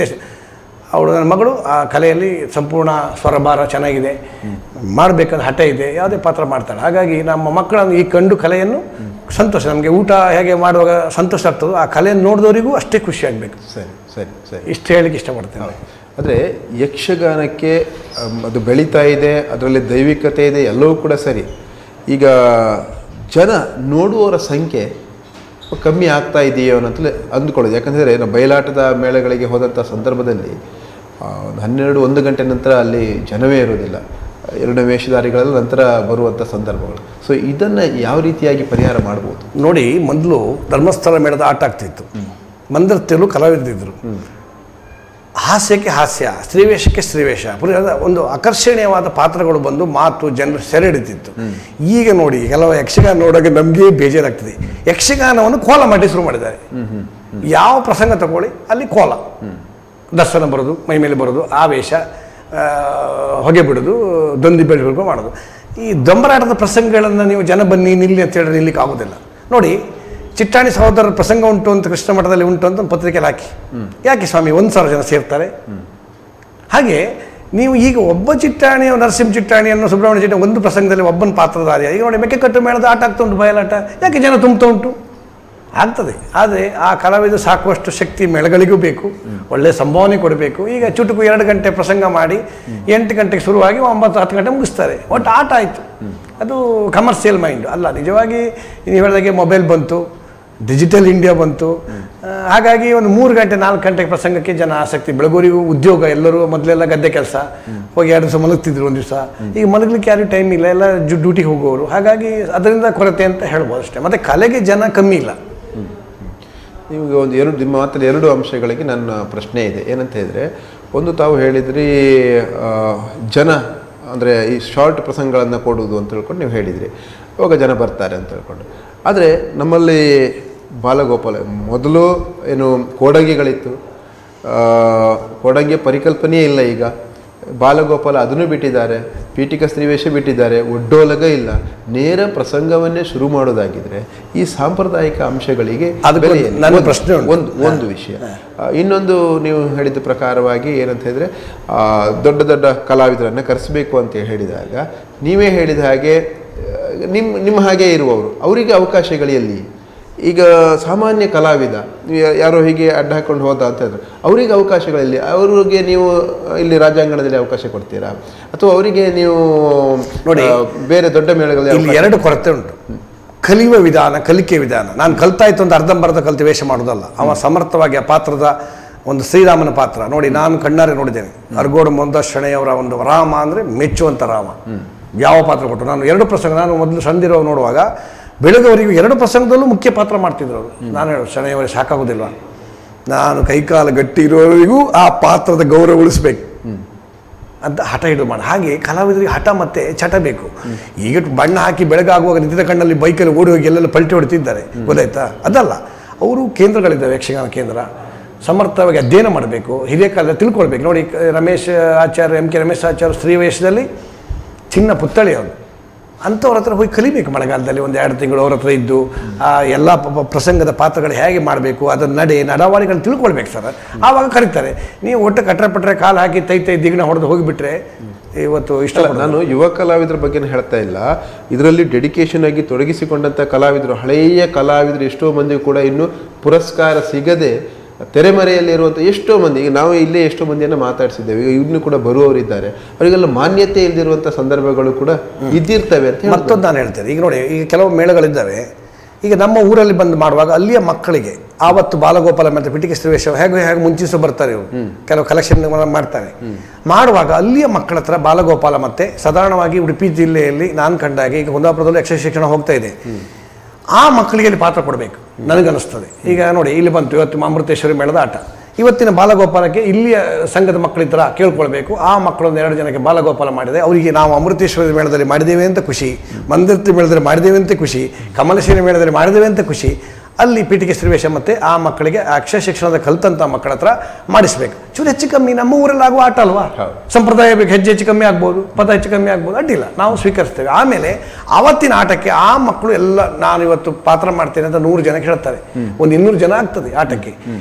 ಅವಳು ನನ್ನ ಮಗಳು ಆ ಕಲೆಯಲ್ಲಿ ಸಂಪೂರ್ಣ ಸ್ವರಭಾರ ಚೆನ್ನಾಗಿದೆ, ಮಾಡಬೇಕಾದ ಹಠ ಇದೆ, ಯಾವುದೇ ಪಾತ್ರ ಮಾಡ್ತಾಳೆ. ಹಾಗಾಗಿ ನಮ್ಮ ಮಕ್ಕಳನ್ನು ಈ ಕಂಡು ಕಲೆಯನ್ನು ಸಂತೋಷ, ನಮಗೆ ಊಟ ಹೇಗೆ ಮಾಡುವಾಗ ಸಂತೋಷ ಆಗ್ತದೋ ಆ ಕಲೆಯನ್ನು ನೋಡಿದವರಿಗೂ ಅಷ್ಟೇ ಖುಷಿ ಆಗಬೇಕು. ಸರಿ ಸರಿ ಸರಿ, ಇಷ್ಟು ಹೇಳಲಿಕ್ಕೆ ಇಷ್ಟಪಡ್ತೇನೆ. ಆದರೆ ಯಕ್ಷಗಾನಕ್ಕೆ ಅದು ಬೆಳೀತಾ ಇದೆ, ಅದರಲ್ಲಿ ದೈವಿಕತೆ ಇದೆ, ಎಲ್ಲವೂ ಕೂಡ ಸರಿ. ಈಗ ಜನ ನೋಡುವವರ ಸಂಖ್ಯೆ ಕಮ್ಮಿ ಆಗ್ತಾ ಇದೆಯೋ ಅನ್ನೋಂತಲೇ ಅಂದ್ಕೊಳ್ಳೋದು. ಯಾಕಂದರೆ ನಾವು ಬಯಲಾಟದ ಮೇಳಗಳಿಗೆ ಹೋದಂಥ ಸಂದರ್ಭದಲ್ಲಿ 12-1 ಗಂಟೆ ನಂತರ ಅಲ್ಲಿ ಜನವೇ ಇರೋದಿಲ್ಲ, 2 ವೇಷಧಾರಿಗಳೆಲ್ಲ ನಂತರ ಬರುವಂಥ ಸಂದರ್ಭಗಳು. ಸೊ ಇದನ್ನು ಯಾವ ರೀತಿಯಾಗಿ ಪರಿಹಾರ ಮಾಡ್ಬೋದು? ನೋಡಿ, ಮೊದಲು ಧರ್ಮಸ್ಥಳ ಮೇಳದ ಆಟ ಆಗ್ತಿತ್ತು, ಮಂದರ್ತಿಯಲ್ಲೂ ಕಲಾವಿದರಿದ್ದರು. ಹಾಸ್ಯಕ್ಕೆ ಹಾಸ್ಯ, ಸ್ತ್ರೀವೇಷಕ್ಕೆ ಸ್ತ್ರೀವೇಷ, ಒಂದು ಆಕರ್ಷಣೀಯವಾದ ಪಾತ್ರಗಳು ಬಂದು ಮಾತು ಜನರು ಸೆರೆ ಹಿಡಿತಿತ್ತು. ಈಗ ನೋಡಿ, ಕೆಲವು ಯಕ್ಷಗಾನ ನೋಡೋಕೆ ನಮಗೆ ಬೇಜಾರಾಗ್ತದೆ. ಯಕ್ಷಗಾನವನ್ನು ಕೋಲ ಮಾಡಿ ಶುರು ಮಾಡಿದ್ದಾರೆ. ಯಾವ ಪ್ರಸಂಗ ತಗೊಳ್ಳಿ ಅಲ್ಲಿ ಕೋಲ, ದರ್ಶನ ಬರೋದು, ಮೈ ಮೇಲೆ ಬರೋದು, ಆವೇಶ, ಹೊಗೆ ಬಿಡೋದು, ದೊಂದಿ ಬೆಳೆದು ಮಾಡೋದು. ಈ ದೊಂಬರಾಟದ ಪ್ರಸಂಗಗಳನ್ನು ನೀವು ಜನ ಬನ್ನಿ ನಿಲ್ಲಿ ಅಂತ ಹೇಳಿದ್ರೆ ನಿಲ್ಲಿಕ್ಕೆ ಆಗೋದಿಲ್ಲ. ನೋಡಿ, ಚಿಟ್ಟಾಣಿ ಸಹೋದರರ ಪ್ರಸಂಗ ಉಂಟು ಅಂತ ಕೃಷ್ಣ ಮಠದಲ್ಲಿ ಉಂಟು ಅಂತ ಒಂದು ಪತ್ರಿಕೆಯಲ್ಲಿ ಹಾಕಿ, ಯಾಕೆ ಸ್ವಾಮಿ 1,000 ಜನ ಸೇರ್ತಾರೆ? ಹಾಗೆ ನೀವು ಈಗ ಒಬ್ಬ ಚಿಟ್ಟಾಣಿ, ನರಸಿಂಹ ಚಿಟ್ಟಾಣಿಯನ್ನು, ಸುಬ್ರಹ್ಮಣ್ಯ ಚಿಟ್ಟಾಣಿ ಒಂದು ಪ್ರಸಂಗದಲ್ಲಿ ಒಬ್ಬನ ಪಾತ್ರಧಾರಿಯ. ಈಗ ನೋಡಿ, ಮೆಕ್ಕೆಕಟ್ಟು ಮೇಳದ ಆಟ ಆಗ್ತಾ ಉಂಟು, ಬಯಲಾಟ, ಯಾಕೆ ಜನ ತುಂಬ್ತಾ ಉಂಟು? ಆಗ್ತದೆ. ಆದರೆ ಆ ಕಲಾವಿದ ಸಾಕುವಷ್ಟು ಶಕ್ತಿ ಮೇಳಗಳಿಗೂ ಬೇಕು, ಒಳ್ಳೆಯ ಸಂಭಾವನೆ ಕೊಡಬೇಕು. ಈಗ ಚುಟುಕು 2 ಗಂಟೆ ಪ್ರಸಂಗ ಮಾಡಿ 8 ಗಂಟೆಗೆ ಶುರುವಾಗಿ 9-10 ಗಂಟೆ ಮುಗಿಸ್ತಾರೆ. ಒಟ್ಟು ಆಟ ಆಯಿತು. ಅದು ಕಮರ್ಷಿಯಲ್ ಮೈಂಡ್ ಅಲ್ಲ. ನಿಜವಾಗಿ ನೀವು ಹೇಳಿದಾಗೆ ಮೊಬೈಲ್ ಬಂತು, ಡಿಜಿಟಲ್ ಇಂಡಿಯಾ ಬಂತು. ಹಾಗಾಗಿ ಒಂದು 3 ಗಂಟೆ 4 ಗಂಟೆಗೆ ಪ್ರಸಂಗಕ್ಕೆ ಜನ ಆಸಕ್ತಿ. ಬೆಳಗೋರಿಗೂ ಉದ್ಯೋಗ, ಎಲ್ಲರೂ ಮೊದಲೆಲ್ಲ ಗದ್ದೆ ಕೆಲಸ ಹೋಗಿ 2 ದಿವಸ ಮಲಗ್ತಿದ್ರು, ಒಂದು ದಿವಸ. ಈಗ ಮಲಗಲಿಕ್ಕೆ ಯಾರು ಟೈಮ್ ಇಲ್ಲ, ಎಲ್ಲ ಡ್ಯೂಟಿಗೆ ಹೋಗೋರು. ಹಾಗಾಗಿ ಅದರಿಂದ ಕೊರತೆ ಅಂತ ಹೇಳ್ಬೋದು ಅಷ್ಟೇ. ಮತ್ತು ಕಲೆಗೆ ಜನ ಕಮ್ಮಿ ಇಲ್ಲ. ನಿಮಗೆ ನಿಮ್ಮ ಮಾತ್ರ 2 ಅಂಶಗಳಿಗೆ ನನ್ನ ಪ್ರಶ್ನೆ ಇದೆ. ಏನಂತ ಹೇಳಿದರೆ, ಒಂದು ತಾವು ಹೇಳಿದ್ರಿ ಜನ ಅಂದರೆ ಈ ಶಾರ್ಟ್ ಪ್ರಸಂಗಗಳನ್ನು ಕೊಡುವುದು ಅಂತ ಹೇಳ್ಕೊಂಡು ನೀವು ಹೇಳಿದ್ರಿ, ಅವಾಗ ಜನ ಬರ್ತಾರೆ ಅಂತ ಹೇಳ್ಕೊಂಡು. ಆದರೆ ನಮ್ಮಲ್ಲಿ ಬಾಲಗೋಪಾಲ ಮೊದಲು ಏನು ಕೋಡಂಗಿಗಳಿತ್ತು, ಕೋಡಂಗಿಯ ಪರಿಕಲ್ಪನೆಯೇ ಇಲ್ಲ. ಈಗ ಬಾಲಗೋಪಾಲ ಅದನ್ನು ಬಿಟ್ಟಿದ್ದಾರೆ, ಪೀಠಿಕ ಸ್ತ್ರೀವೇಷ ಬಿಟ್ಟಿದ್ದಾರೆ, ಒಡ್ಡೋಲಗ ಇಲ್ಲ. ನೇರ ಪ್ರಸಂಗವನ್ನೇ ಶುರು ಮಾಡೋದಾಗಿದ್ರೆ ಈ ಸಾಂಪ್ರದಾಯಿಕ ಅಂಶಗಳಿಗೆ ನನ್ನ ಪ್ರಶ್ನೆ ಒಂದು ವಿಷಯ. ಇನ್ನೊಂದು, ನೀವು ಹೇಳಿದ ಪ್ರಕಾರವಾಗಿ ಏನಂತ ಹೇಳಿದ್ರೆ ದೊಡ್ಡ ದೊಡ್ಡ ಕಲಾವಿದರನ್ನು ಕರೆಸಬೇಕು ಅಂತ ಹೇಳಿದಾಗ, ನೀವೇ ಹೇಳಿದ ಹಾಗೆ ನಿಮ್ಮ ಹಾಗೆ ಇರುವವರು ಅವರಿಗೆ ಅವಕಾಶಗಳು ಎಲ್ಲಿ? ಈಗ ಸಾಮಾನ್ಯ ಕಲಾವಿದ ಯಾರೋ ಹೀಗೆ ಅಡ್ಡ ಹಾಕೊಂಡು ಹೋದ ಅಂತ ಹೇಳಿದ್ರೆ ಅವರಿಗೆ ಅವಕಾಶಗಳಲ್ಲಿ, ಅವರಿಗೆ ನೀವು ಇಲ್ಲಿ ರಾಜ್ಯಾಂಗಣದಲ್ಲಿ ಅವಕಾಶ ಕೊಡ್ತೀರಾ, ಅಥವಾ ಅವರಿಗೆ ನೀವು ನೋಡಿ ಬೇರೆ ದೊಡ್ಡ ಮೇಳಗಳಲ್ಲಿ? ಇಲ್ಲಿ 2 ಕೊರತೆ ಉಂಟು. ಕಲಿಯುವ ವಿಧಾನ, ಕಲಿಕೆ ವಿಧಾನ. ನಾನು ಕಲ್ತಾಯ್ತು ಅಂತ ಅರ್ಧಂಬರ್ಧ ಕಲ್ತು ವೇಷ ಮಾಡೋದಲ್ಲ. ಅವ ಸಮರ್ಥವಾಗಿ ಆ ಪಾತ್ರದ, ಒಂದು ಶ್ರೀರಾಮನ ಪಾತ್ರ ನೋಡಿ, ನಾನು ಕಣ್ಣಾರೆ ನೋಡಿದ್ದೇನೆ. ಅರಗೋಡು ಮೊಂದಶಣೆಯವರ ಒಂದು ರಾಮ ಅಂದರೆ ಮೆಚ್ಚುವಂಥ ರಾಮ. ಯಾವ ಪಾತ್ರ ಕೊಟ್ಟರು. ನಾನು 2 ಪ್ರಸಂಗ, ನಾನು ಮೊದಲು ಸಂದಿರೋ ನೋಡುವಾಗ ಬೆಳಗವರೆಗೂ 2 ಪ್ರಸಂಗದಲ್ಲೂ ಮುಖ್ಯ ಪಾತ್ರ ಮಾಡ್ತಿದ್ರು ಅವರು. ನಾನು ಹೇಳೋದು, ಶಣೆಯವರಿಗೆ ಸಾಕಾಗೋದಿಲ್ವ, ನಾನು ಕೈಕಾಲು ಗಟ್ಟಿ ಇರೋವರೆಗೂ ಆ ಪಾತ್ರದ ಗೌರವ ಉಳಿಸ್ಬೇಕು ಅಂತ ಹಠ ಹಿಡಿದು ಮಾಡಿ. ಹಾಗೆ ಕಲಾವಿದರಿಗೆ ಹಠ ಮತ್ತು ಚಟ ಬೇಕು. ಈಗ ಬಣ್ಣ ಹಾಕಿ ಬೆಳಗಾಗುವಾಗ ನಿಂತಿದ್ದ ಕಣ್ಣಲ್ಲಿ ಬೈಕಲ್ಲಿ ಓಡಿ ಹೋಗಿ ಎಲ್ಲೆಲ್ಲ ಪಲ್ಟಿ ಹೊಡಿತಿದ್ದಾರೆ, ಗೊತ್ತಾಯ್ತಾ? ಅದಲ್ಲ, ಅವರು ಕೇಂದ್ರಗಳಿದ್ದಾವೆ, ಯಕ್ಷಗಾನ ಕೇಂದ್ರ. ಸಮರ್ಥವಾಗಿ ಅಧ್ಯಯನ ಮಾಡಬೇಕು, ಹಿರಿಯ ಕಾಲದ ತಿಳ್ಕೊಳ್ಬೇಕು. ನೋಡಿ, ರಮೇಶ್ ಆಚಾರ್ಯ, MK ರಮೇಶ್ ಆಚಾರ್ಯ ಸ್ತ್ರೀವೇಷದಲ್ಲಿ ಚಿನ್ನ ಪುತ್ಥಳಿ ಅವರು. ಅಂಥವ್ರ ಹತ್ರ ಹೋಗಿ ಕಲಿಬೇಕು. ಮಳೆಗಾಲದಲ್ಲಿ 1-2 ತಿಂಗಳು ಅವ್ರ ಹತ್ರ ಇದ್ದು ಆ ಎಲ್ಲ ಪ್ರಸಂಗದ ಪಾತ್ರಗಳು ಹೇಗೆ ಮಾಡಬೇಕು, ಅದರ ನಡವಾಳಿಗಳನ್ನ ತಿಳ್ಕೊಳ್ಬೇಕು ಸರ್. ಆವಾಗ ಕರೀತಾರೆ. ನೀವು ಒಟ್ಟು ಕಟ್ರೆ ಕಾಲು ಹಾಕಿ ತೈ ದಿಗ್ಣ ಹೊಡೆದು ಹೋಗಿಬಿಟ್ರೆ ಇವತ್ತು ಇಷ್ಟ. ನಾನು ಯುವ ಕಲಾವಿದರ ಬಗ್ಗೆ ಹೇಳ್ತಾ ಇಲ್ಲ, ಇದರಲ್ಲಿ ಡೆಡಿಕೇಶನ್ ಆಗಿ ತೊಡಗಿಸಿಕೊಂಡಂಥ ಕಲಾವಿದರು, ಹಳೆಯ ಕಲಾವಿದರು ಎಷ್ಟೋ ಮಂದಿ ಕೂಡ ಇನ್ನೂ ಪುರಸ್ಕಾರ ಸಿಗದೆ ತೆರೆಮರೆಯಲ್ಲಿರುವಂಥ ಎಷ್ಟೋ ಮಂದಿ, ಈಗ ನಾವು ಇಲ್ಲೇ ಎಷ್ಟೋ ಮಂದಿಯನ್ನು ಮಾತಾಡಿಸಿದ್ದೇವೆ, ಈಗ ಇನ್ನೂ ಕೂಡ ಬರುವವರಿದ್ದಾರೆ. ಅವರಿಗೆಲ್ಲ ಮಾನ್ಯತೆ ಇಲ್ಲದಿರುವಂಥ ಸಂದರ್ಭಗಳು ಕೂಡ ಇದ್ದಿರ್ತವೆ ಅಂತ. ಮತ್ತೊಂದು ನಾನು ಹೇಳ್ತೇನೆ, ಈಗ ನೋಡಿ, ಈಗ ಕೆಲವು ಮೇಳಗಳಿದ್ದಾವೆ. ಈಗ ನಮ್ಮ ಊರಲ್ಲಿ ಬಂದು ಮಾಡುವಾಗ ಅಲ್ಲಿಯ ಮಕ್ಕಳಿಗೆ ಆವತ್ತು ಬಾಲಗೋಪಾಲ ಮತ್ತು ಪಿಟಿಕೆ ಸ್ತ್ರೀವೇಷ ಹೇಗೆ ಮುಂಚಿಸೋ ಬರ್ತಾರೆ ಇವರು, ಕೆಲವು ಕಲೆಕ್ಷನ್ ಮಾಡ್ತಾರೆ. ಮಾಡುವಾಗ ಅಲ್ಲಿಯ ಮಕ್ಕಳ ಹತ್ರ ಬಾಲಗೋಪಾಲ ಮತ್ತು ಸಾಧಾರಣವಾಗಿ ಉಡುಪಿ ಜಿಲ್ಲೆಯಲ್ಲಿ ನಾನು ಕಂಡಾಗೆ, ಈಗ ಕುಂದಾಪುರದಲ್ಲಿ ಯಕ್ಷ ಶಿಕ್ಷಣ ಹೋಗ್ತಾ ಇದೆ, ಆ ಮಕ್ಕಳಿಗೆ ಅಲ್ಲಿ ಪಾತ್ರ ಕೊಡಬೇಕು ನನಗನ್ನಿಸ್ತದೆ. ಈಗ ನೋಡಿ, ಇಲ್ಲಿ ಬಂತು ಇವತ್ತು ಅಮೃತೇಶ್ವರಿ ಮೇಳದ ಆಟ. ಇವತ್ತಿನ ಬಾಲಗೋಪಾಲಕ್ಕೆ ಇಲ್ಲಿಯ ಸಂಘದ ಮಕ್ಕಳಿದ್ರ ಕೇಳ್ಕೊಳ್ಬೇಕು. ಆ ಮಕ್ಕಳೊಂದು 2 ಜನಕ್ಕೆ ಬಾಲಗೋಪಾಲ ಮಾಡಿದೆ, ಅವರಿಗೆ ನಾವು ಅಮೃತೇಶ್ವರಿ ಮೇಳದಲ್ಲಿ ಮಾಡಿದ್ದೇವೆ ಅಂತ ಖುಷಿ, ಮಂದಿರ್ತಿ ಮೇಳದಲ್ಲಿ ಮಾಡಿದ್ದೇವೆ ಅಂತ ಖುಷಿ, ಕಮಲಶ್ರೀ ಮೇಳದಲ್ಲಿ ಮಾಡಿದ್ದೇವೆ ಅಂತ ಖುಷಿ. ಅಲ್ಲಿ ಪೀಠಿಕೆ ಸ್ತ್ರೀವೇಷ ಮತ್ತು ಆ ಮಕ್ಕಳಿಗೆ ಅಕ್ಷರ ಶಿಕ್ಷಣದ ಕಲ್ತಂಥ ಮಕ್ಕಳ ಹತ್ರ ಮಾಡಿಸ್ಬೇಕು. ಚೂರು ಹೆಚ್ಚು ಕಮ್ಮಿ ನಮ್ಮ ಊರಲ್ಲಿ ಆಗುವ ಆಟ ಅಲ್ವಾ, ಸಂಪ್ರದಾಯ ಬೇಕು, ಹೆಚ್ಚು ಕಮ್ಮಿ ಆಗ್ಬೋದು, ಪದ ಹೆಚ್ಚು ಕಮ್ಮಿ ಆಗ್ಬೋದು, ಅಡ್ಡಿಲ್ಲ, ನಾವು ಸ್ವೀಕರಿಸ್ತೇವೆ. ಆಮೇಲೆ ಅವತ್ತಿನ ಆಟಕ್ಕೆ ಆ ಮಕ್ಕಳು ಎಲ್ಲ, ನಾನು ಇವತ್ತು ಪಾತ್ರ ಮಾಡ್ತೇನೆ ಅಂತ 100 ಜನಕ್ಕೆ ಹೇಳ್ತಾರೆ, ಒಂದು 200 ಜನ ಆಗ್ತದೆ ಆಟಕ್ಕೆ.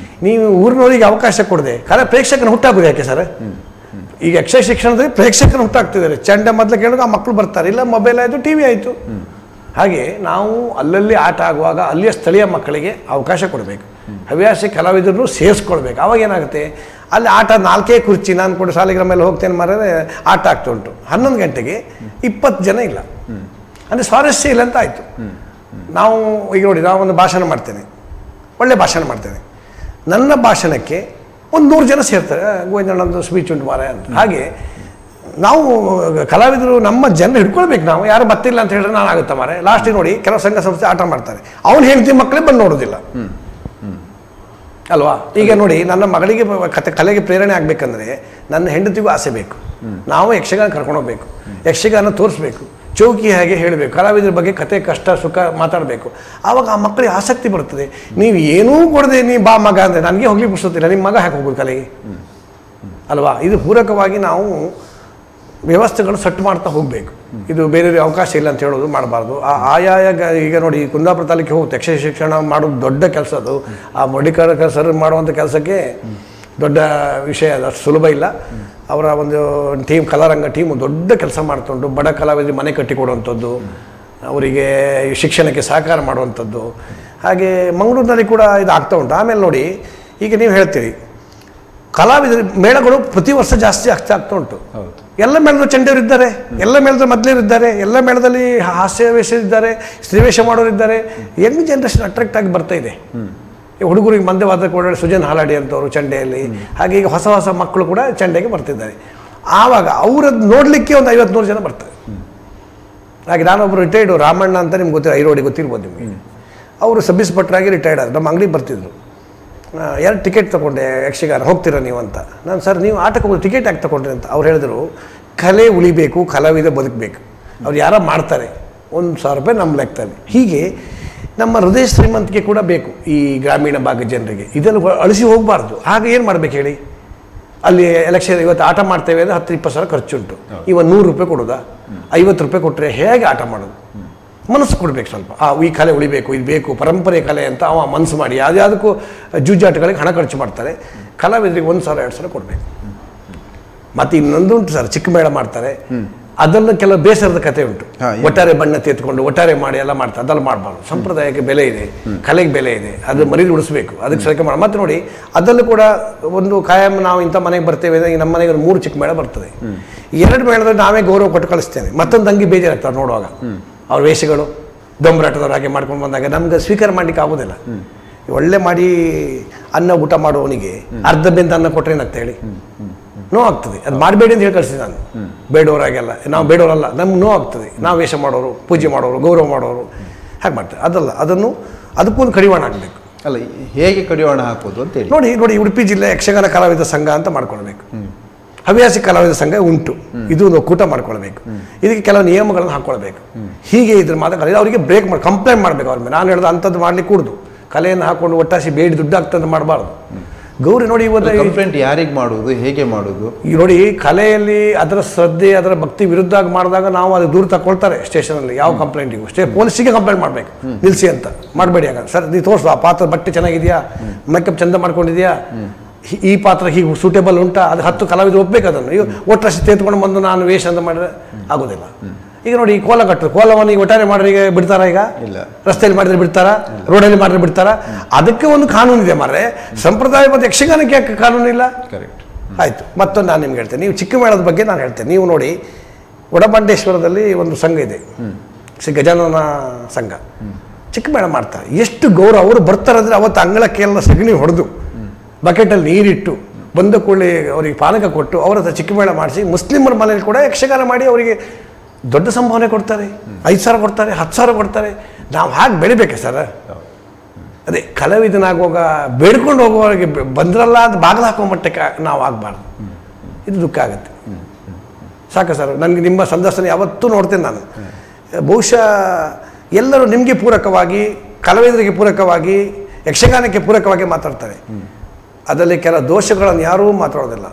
ನೀವು ಊರಿನವರಿಗೆ ಅವಕಾಶ ಕೊಡದೆ ಪ್ರೇಕ್ಷಕನ ಹುಟ್ಟಾಗೋದು ಯಾಕೆ ಸರ್? ಈಗ ಯಕ್ಷ ಶಿಕ್ಷಣದಲ್ಲಿ ಪ್ರೇಕ್ಷಕನ ಹುಟ್ಟಾಗ್ತಿದ್ದಾರೆ. ಚಂಡ ಮೊದಲು ಕೇಳಿದ್ರೆ ಆ ಮಕ್ಕಳು ಬರ್ತಾರೆ, ಇಲ್ಲ ಮೊಬೈಲ್ ಆಯಿತು, TV ಆಯಿತು. ಹಾಗೆ ನಾವು ಅಲ್ಲಲ್ಲಿ ಆಟ ಆಗುವಾಗ ಅಲ್ಲಿಯ ಸ್ಥಳೀಯ ಮಕ್ಕಳಿಗೆ ಅವಕಾಶ ಕೊಡಬೇಕು, ಹವ್ಯಾಸಿ ಕಲಾವಿದರನ್ನು ಸೇರಿಸ್ಕೊಳ್ಬೇಕು. ಆವಾಗ ಏನಾಗುತ್ತೆ, ಅಲ್ಲಿ ಆಟ 4 ಕುರ್ಚಿ, ನಾನು ಕೂಡ ಸಾಲಿಗ್ರಾಮಲ್ಲಿ ಹೋಗ್ತೇನೆ ಮಾರಾದ್ರೆ ಆಟ ಆಗ್ತಾ ಉಂಟು, 11 ಗಂಟೆಗೆ 20 ಜನ ಇಲ್ಲ, ಅಂದರೆ ಸ್ವಾರಸ್ಯ ಇಲ್ಲ ಅಂತ ಆಯಿತು. ನಾವು ಈಗ ನೋಡಿ, ನಾವೊಂದು ಭಾಷಣ ಮಾಡ್ತೇನೆ, ಒಳ್ಳೆ ಭಾಷಣ ಮಾಡ್ತೇನೆ, ನನ್ನ ಭಾಷಣಕ್ಕೆ ಒಂದು 100 ಜನ ಸೇರ್ತಾರೆ, ಗೋವಿಂದಣ್ಣಂದು ಸ್ಪೀಚ್ ಉಂಟು ಮಾರಾಯ ಅಂತ. ಹಾಗೆ ನಾವು ಕಲಾವಿದರು ನಮ್ಮ ಜನರು ಹಿಡ್ಕೊಳ್ಬೇಕು. ನಾವು ಯಾರು ಬರ್ತಿಲ್ಲ ಅಂತ ಹೇಳಿದ್ರೆ ನಾನು ಆಗುತ್ತಾ ಮಾರೆ. ಲಾಸ್ಟಿಗೆ ನೋಡಿ, ಕೆಲವು ಸಂಘ ಸಂಸ್ಥೆ ಆಟ ಮಾಡ್ತಾರೆ, ಅವ್ನು ಹೆಂಡತಿ ಮಕ್ಕಳೇ ಬಂದು ನೋಡೋದಿಲ್ಲ ಅಲ್ವಾ. ಈಗ ನೋಡಿ, ನನ್ನ ಮಗಳಿಗೆ ಕಲೆಗೆ ಪ್ರೇರಣೆ ಆಗಬೇಕಂದ್ರೆ ನನ್ನ ಹೆಂಡತಿಗೂ ಆಸೆ ಬೇಕು. ನಾವು ಯಕ್ಷಗಾನ ಕರ್ಕೊಂಡು ಹೋಗ್ಬೇಕು, ಯಕ್ಷಗಾನ ತೋರಿಸ್ಬೇಕು, ಚೌಕಿ ಹಾಗೆ ಹೇಳಬೇಕು, ಕಲಾವಿದರ ಬಗ್ಗೆ ಕತೆ ಕಷ್ಟ ಸುಖ ಮಾತಾಡಬೇಕು. ಆವಾಗ ಆ ಮಕ್ಕಳಿಗೆ ಆಸಕ್ತಿ ಬರ್ತದೆ. ನೀವು ಏನೂ ಕೊಡದೆ ನೀ ಬಾ ಮಗ ಅಂದರೆ ನನಗೆ ಹೋಗ್ಲಿಕ್ಕೆ ಪುರ್ಸೊತ್ತಿಲ್ಲ, ನಿಮ್ಮ ಮಗ ಹಾಕಿ ಹೋಗ್ಬೋದು ಕಲೆಗೆ ಅಲ್ವಾ? ಇದು ಪೂರಕವಾಗಿ ನಾವು ವ್ಯವಸ್ಥೆಗಳು ಸೆಟ್ ಮಾಡ್ತಾ ಹೋಗಬೇಕು. ಇದು ಬೇರೆ ಅವಕಾಶ ಇಲ್ಲ ಅಂತ ಹೇಳೋದು ಮಾಡಬಾರ್ದು. ಆಯಾಯ ಈಗ ನೋಡಿ ಕುಂದಾಪುರ ತಾಲೂಕಿಗೆ ಹೋಗುತ್ತೆ ಯಕ್ಷ ಶಿಕ್ಷಣ ಮಾಡೋದು ದೊಡ್ಡ ಕೆಲಸ. ಅದು ಆ ಮಡಿಕರ ಸರ್ ಮಾಡುವಂಥ ಕೆಲಸಕ್ಕೆ ದೊಡ್ಡ ವಿಷಯ, ಅದು ಅಷ್ಟು ಸುಲಭ ಇಲ್ಲ. ಅವರ ಒಂದು ಟೀಮ್, ಕಲಾರಂಗ ಟೀಮು ದೊಡ್ಡ ಕೆಲಸ ಮಾಡ್ಕೊಂಡು ಬಡ ಕಲಾವಿದರಿಗೆ ಮನೆ ಕಟ್ಟಿಕೊಡುವಂಥದ್ದು, ಅವರಿಗೆ ಶಿಕ್ಷಣಕ್ಕೆ ಸಹಕಾರ ಮಾಡುವಂಥದ್ದು. ಹಾಗೆ ಮಂಗಳೂರಿನಲ್ಲಿ ಕೂಡ ಇದು ಆಗ್ತಾ ಉಂಟು. ಆಮೇಲೆ ನೋಡಿ, ಈಗ ನೀವು ಹೇಳ್ತೀರಿ ಕಲಾವಿದರು ಮೇಳಗಳು ಪ್ರತಿ ವರ್ಷ ಜಾಸ್ತಿ ಆಗ್ತಾ ಉಂಟು. ಎಲ್ಲ ಮೇಳದಲ್ಲಿ ಚಂಡೆಯವರು ಇದ್ದಾರೆ, ಎಲ್ಲ ಮೇಳದಲ್ಲಿ ಮೊದಲೇರು ಇದ್ದಾರೆ, ಎಲ್ಲ ಮೇಳದಲ್ಲಿ ಹಾಸ್ಯವೇಷ ಇದ್ದಾರೆ, ಸ್ತ್ರೀವೇಷ ಮಾಡೋರು ಇದ್ದಾರೆ. ಯಂಗ್ ಜನ್ರೇಷನ್ ಅಟ್ರಾಕ್ಟ್ ಆಗಿ ಬರ್ತಾ ಇದೆ. ಹುಡುಗರಿಗೆ ಮಂದವಾದ ಕೂಡ ಸುಜನ್ ಹಾಲಾಡಿ ಅಂತವರು ಚಂಡೆಯಲ್ಲಿ, ಹಾಗೆ ಈಗ ಹೊಸ ಹೊಸ ಮಕ್ಕಳು ಕೂಡ ಚಂಡೆಗೆ ಬರ್ತಿದ್ದಾರೆ. ಆವಾಗ ಅವರದ್ದು ನೋಡಲಿಕ್ಕೆ ಒಂದು 50-100 ಜನ ಬರ್ತಾರೆ. ಹಾಗೆ ನಾನೊಬ್ಬರು ರಿಟೈರ್ಡು ರಾಮಣ್ಣ ಅಂತ ನಿಮ್ಗೆ ಗೊತ್ತಿಲ್ಲ, ಐರೋಡಿ ಗೊತ್ತಿರ್ಬೋದು ನಿಮಗೆ. ಅವರು ಸಬ್ ಇನ್ಸ್ಪೆಕ್ಟ್ರಾಗಿ ರಿಟೈರ್ಡ್ ಆದರು. ನಮ್ಮ ಅಂಗಡಿಗೆ ಬರ್ತಿದ್ರು. 2 ಟಿಕೆಟ್ ತೊಗೊಂಡೆ ಯಕ್ಷಗಾನ, ಹೋಗ್ತೀರಾ ನೀವು ಅಂತ. ನಾನು ಸರ್ ನೀವು ಆಟಕ್ಕೆ ಹೋಗಿ ಟಿಕೆಟ್ ಯಾಕೆ ತೊಗೊಂಡ್ರಿ ಅಂತ. ಅವ್ರು ಹೇಳಿದ್ರು ಕಲೆ ಉಳಿಬೇಕು, ಕಲಾವಿದ ಬದುಕಬೇಕು, ಅವ್ರು ಯಾರ ಮಾಡ್ತಾರೆ, 1,000 ರೂಪಾಯಿ ನಮ್ಮ ಲೆಕ್ಕದಲ್ಲಿ. ಹೀಗೆ ನಮ್ಮ ಹೃದಯ ಶ್ರೀಮಂತಿಕೆ ಕೂಡ ಬೇಕು ಈ ಗ್ರಾಮೀಣ ಭಾಗದ ಜನರಿಗೆ. ಇದನ್ನು ಅಳಿಸಿ ಹೋಗಬಾರ್ದು. ಆಗ ಏನು ಮಾಡ್ಬೇಕು ಹೇಳಿ? ಅಲ್ಲಿ ಎಲೆಕ್ಷನ್ ಇವತ್ತು ಆಟ ಮಾಡ್ತೇವೆ ಅಂದರೆ 10-20 ಸಾವಿರ ಖರ್ಚುಂಟು. ಇವಾಗ 100 ರೂಪಾಯಿ ಕೊಡೋದಾ? 50 ರೂಪಾಯಿ ಕೊಟ್ಟರೆ ಹೇಗೆ ಆಟ ಮಾಡೋದು? ಮನಸ್ಸು ಕೊಡಬೇಕು ಸ್ವಲ್ಪ. ಈ ಕಲೆ ಉಳಿಬೇಕು, ಇದು ಬೇಕು, ಪರಂಪರೆ ಕಲೆ ಅಂತ ಅವ ಮನಸ್ಸು ಮಾಡಿ ಯಾವುದಕ್ಕೂ ಜೂಜಾಟಗಳಿಗೆ ಹಣ ಖರ್ಚು ಮಾಡ್ತಾರೆ. ಕಲಾವಿದರಿಗೆ 1,000-2,000 ಕೊಡಬೇಕು. ಮತ್ತು ಇನ್ನೊಂದು ಉಂಟು ಸರ್, ಚಿಕ್ಕ ಮೇಳ ಮಾಡ್ತಾರೆ, ಅದನ್ನು ಕೆಲವು ಬೇಸರದ ಕತೆ ಉಂಟು. ಒಟ್ಟಾರೆ ಬಣ್ಣ ತೆತ್ಕೊಂಡು ಒಟ್ಟಾರೆ ಮಾಡಿ ಎಲ್ಲ ಮಾಡ್ತಾರೆ. ಅದೆಲ್ಲ ಮಾಡಬಾರ್ದು. ಸಂಪ್ರದಾಯಕ್ಕೆ ಬೆಲೆ ಇದೆ, ಕಲೆಗೆ ಬೆಲೆ ಇದೆ, ಅದು ಮರೀಲಿ ಉಳಿಸ್ಬೇಕು. ಅದಕ್ಕೆ ಸರಿಕೆ ಮಾಡಿ. ಮತ್ತು ನೋಡಿ, ಅದರಲ್ಲೂ ಕೂಡ ಒಂದು ಕಾಯಂ ನಾವು ಇಂಥ ಮನೆಗೆ ಬರ್ತೇವೆ ಅಂದರೆ ಈಗ ನಮ್ಮ ಮನೆಗೆ 3 ಚಿಕ್ಕ ಮೇಳ ಬರ್ತದೆ. 2 ಮೇಳದಲ್ಲಿ ನಾವೇ ಗೌರವ ಕೊಟ್ಟು ಕಳಿಸ್ತೇನೆ. ಮತ್ತೊಂದು ಅಂಗಿ ಬೇಜಾರಾಗ್ತಾರೆ ನೋಡುವಾಗ. ಅವ್ರ ವೇಷಗಳು ದೊಂಬರಾಟದವ್ರು ಹಾಗೆ ಮಾಡ್ಕೊಂಡು ಬಂದಾಗ ನಮ್ಗೆ ಸ್ವೀಕಾರ ಮಾಡಲಿಕ್ಕೆ ಆಗೋದಿಲ್ಲ. ಒಳ್ಳೆ ಮಾಡಿ ಅನ್ನ ಊಟ ಮಾಡುವವನಿಗೆ ಅರ್ಧ ಬೆಂದ ಅನ್ನ ಕೊಟ್ಟರೆ ಏನಾಗ್ತಾ ಹೇಳಿ? ನೋವಾಗ್ತದೆ. ಅದು ಮಾಡಬೇಡಿ ಅಂತ ಹೇಳಿ ಕಳಿಸ್ತೀನಿ ನಾನು. ಬೇಡವರಾಗೆಲ್ಲ ನಾವು ಬೇಡವರಲ್ಲ, ನಮ್ಗೆ ನೋವಾಗ್ತದೆ. ನಾವು ವೇಷ ಮಾಡೋರು, ಪೂಜೆ ಮಾಡೋರು, ಗೌರವ ಮಾಡೋರು ಹಾಗೆ ಮಾಡ್ತಾರೆ. ಅದಲ್ಲ, ಅದಕ್ಕೊಂದು ಕಡಿವಾಣ ಹಾಕಬೇಕು. ಅಲ್ಲ, ಹೇಗೆ ಕಡಿವಾಣ ಹಾಕೋದು ಅಂತ ಹೇಳಿ ನೋಡಿ ಉಡುಪಿ ಜಿಲ್ಲೆ ಯಕ್ಷಗಾನ ಕಲಾವಿದ ಸಂಘ ಅಂತ ಮಾಡ್ಕೊಳ್ಬೇಕು. ಹವ್ಯಾಸಿ ಕಲಾವಿದ ಸಂಘ ಉಂಟು. ಇದು ಒಂದು ಒಕ್ಕೂಟ ಮಾಡ್ಕೊಳ್ಬೇಕು. ಇದಕ್ಕೆ ಕೆಲವು ನಿಯಮಗಳನ್ನು ಹಾಕ್ಕೊಳ್ಬೇಕು. ಹೀಗೆ ಇದ್ರ ಮಾತಾಡ ಅವರಿಗೆ ಬ್ರೇಕ್ ಮಾಡಿ ಕಂಪ್ಲೇಂಟ್ ಮಾಡಬೇಕು ಅವ್ರ ಮೇಲೆ. ನಾನು ಹೇಳ್ದೆ ಅಂಥದ್ದು ಮಾಡ್ಲಿಕ್ಕೆ ಕೂಡುದು. ಕಲೆಯನ್ನು ಹಾಕೊಂಡು ಒಟ್ಟಾಸಿ ಬೇಡಿ ದುಡ್ಡು ಆಗ್ತದೆ ಮಾಡಬಾರ್ದು. ಗೌರಿ ನೋಡಿ, ಇವತ್ತು ಕಂಪ್ಲೇಂಟ್ ಯಾರಿಗೆ ಮಾಡುವುದು, ಹೇಗೆ ಮಾಡುವುದು? ಈಗ ನೋಡಿ, ಕಲೆಯಲ್ಲಿ ಅದರ ಶ್ರದ್ಧೆ, ಅದರ ಭಕ್ತಿ ವಿರುದ್ಧ ಮಾಡಿದಾಗ ನಾವು ಅದು ದೂರ ತಗೊಳ್ತಾರೆ ಸ್ಟೇಷನಲ್ಲಿ. ಯಾವ ಕಂಪ್ಲೇಂಟಿಗೂ ಪೊಲೀಸಿಗೆ ಕಂಪ್ಲೇಂಟ್ ಮಾಡಬೇಕು, ನಿಲ್ಲಿಸಿ ಅಂತ ಮಾಡಬೇಡಿ. ಆಗ ಸರ್ ನೀವು ತೋರಿಸು, ಆ ಪಾತ್ರ ಬಟ್ಟೆ ಚೆನ್ನಾಗಿದೆಯಾ, ಮೇಕಪ್ ಚಂದ ಮಾಡ್ಕೊಂಡಿದ್ಯಾ, ಈ ಪಾತ್ರ ಹೀಗೆ ಸೂಟೇಬಲ್ ಉಂಟಾ, ಅದು 10 ಕಲಾವಿದರು ಒಪ್ಪಬೇಕು ಅದನ್ನು. ಈಗ ಒಟ್ಟಷ್ಟು ತೆಗೆದುಕೊಂಡು ಬಂದು ನಾನು ವೇಷ ಅಂತ ಮಾಡಿದ್ರೆ ಆಗೋದಿಲ್ಲ. ಈಗ ನೋಡಿ, ಕೋಲ ಕಟ್ಟರು, ಕೋಲವನ್ನು ಈಗ ಒಟ್ಟಾರೆ ಮಾಡಿದ್ರೆ ಬಿಡ್ತಾರಾ? ಈಗ ಇಲ್ಲ. ರಸ್ತೆಯಲ್ಲಿ ಮಾಡಿದ್ರೆ ಬಿಡ್ತಾರಾ? ರೋಡಲ್ಲಿ ಮಾಡಿದ್ರೆ ಬಿಡ್ತಾರಾ? ಅದಕ್ಕೆ ಒಂದು ಕಾನೂನು ಇದೆ ಮಾರ್ರೆ. ಸಂಪ್ರದಾಯ ಮತ್ತು ಯಕ್ಷಗಾನಕ್ಕೆ ಯಾಕೆ ಕಾನೂನು ಇಲ್ಲ? ಕರೆಕ್ಟ್. ಆಯಿತು. ಮತ್ತೊಂದು ನಾನು ನಿಮ್ಗೆ ಹೇಳ್ತೇನೆ, ನೀವು ಚಿಕ್ಕ ಮೇಳದ ಬಗ್ಗೆ ನಾನು ಹೇಳ್ತೇನೆ. ನೀವು ನೋಡಿ, ಒಡಬಂಡೇಶ್ವರದಲ್ಲಿ ಒಂದು ಸಂಘ ಇದೆ, ಶ್ರೀ ಗಜಾನನ ಸಂಘ. ಚಿಕ್ಕ ಮೇಳ ಮಾಡ್ತಾರೆ. ಎಷ್ಟು ಗೌರವ! ಅವರು ಬರ್ತಾರಂದ್ರೆ ಅವತ್ತು ಅಂಗಳಕ್ಕೆಲ್ಲ ಸಗಣಿ ಹೊಡೆದು ಬಕೆಟಲ್ಲಿ ನೀರಿಟ್ಟು ಬಂದ ಕೂಡಲೇ ಅವರಿಗೆ ಪಾನಕ ಕೊಟ್ಟು ಅವರ ಹತ್ರ ಚಿಕ್ಕ ಮೇಳ ಮಾಡಿಸಿ, ಮುಸ್ಲಿಮರ ಮನೇಲಿ ಕೂಡ ಯಕ್ಷಗಾನ ಮಾಡಿ ಅವರಿಗೆ ದೊಡ್ಡ ಸಂಭಾವನೆ ಕೊಡ್ತಾರೆ. 5,000 ಕೊಡ್ತಾರೆ, 10,000 ಕೊಡ್ತಾರೆ. ನಾವು ಹಾಗೆ ಬೆಳಿಬೇಕೆ ಸರ್? ಅದೇ ಕಲಾವಿದನಾಗುವಾಗ ಬೇಡ್ಕೊಂಡು ಹೋಗುವವರಿಗೆ ಬಂದ್ರಲ್ಲ ಅದು ಬಾಗಿಲು ಹಾಕೋ ಮಟ್ಟಕ್ಕೆ ನಾವು ಆಗಬಾರ್ದು. ಇದು ದುಃಖ ಆಗುತ್ತೆ. ಸಾಕು ಸರ್, ನನಗೆ ನಿಮ್ಮ ಸಂದರ್ಶನ ಯಾವತ್ತೂ ನೋಡ್ತೇನೆ ನಾನು. ಬಹುಶಃ ಎಲ್ಲರೂ ನಿಮಗೆ ಪೂರಕವಾಗಿ, ಕಲಾವಿದರಿಗೆ ಪೂರಕವಾಗಿ, ಯಕ್ಷಗಾನಕ್ಕೆ ಪೂರಕವಾಗಿ ಮಾತಾಡ್ತಾರೆ. ಅದರಲ್ಲಿ ಕೆಲ ದೋಷಗಳನ್ನು ಯಾರೂ ಮಾತಾಡೋದಿಲ್ಲ.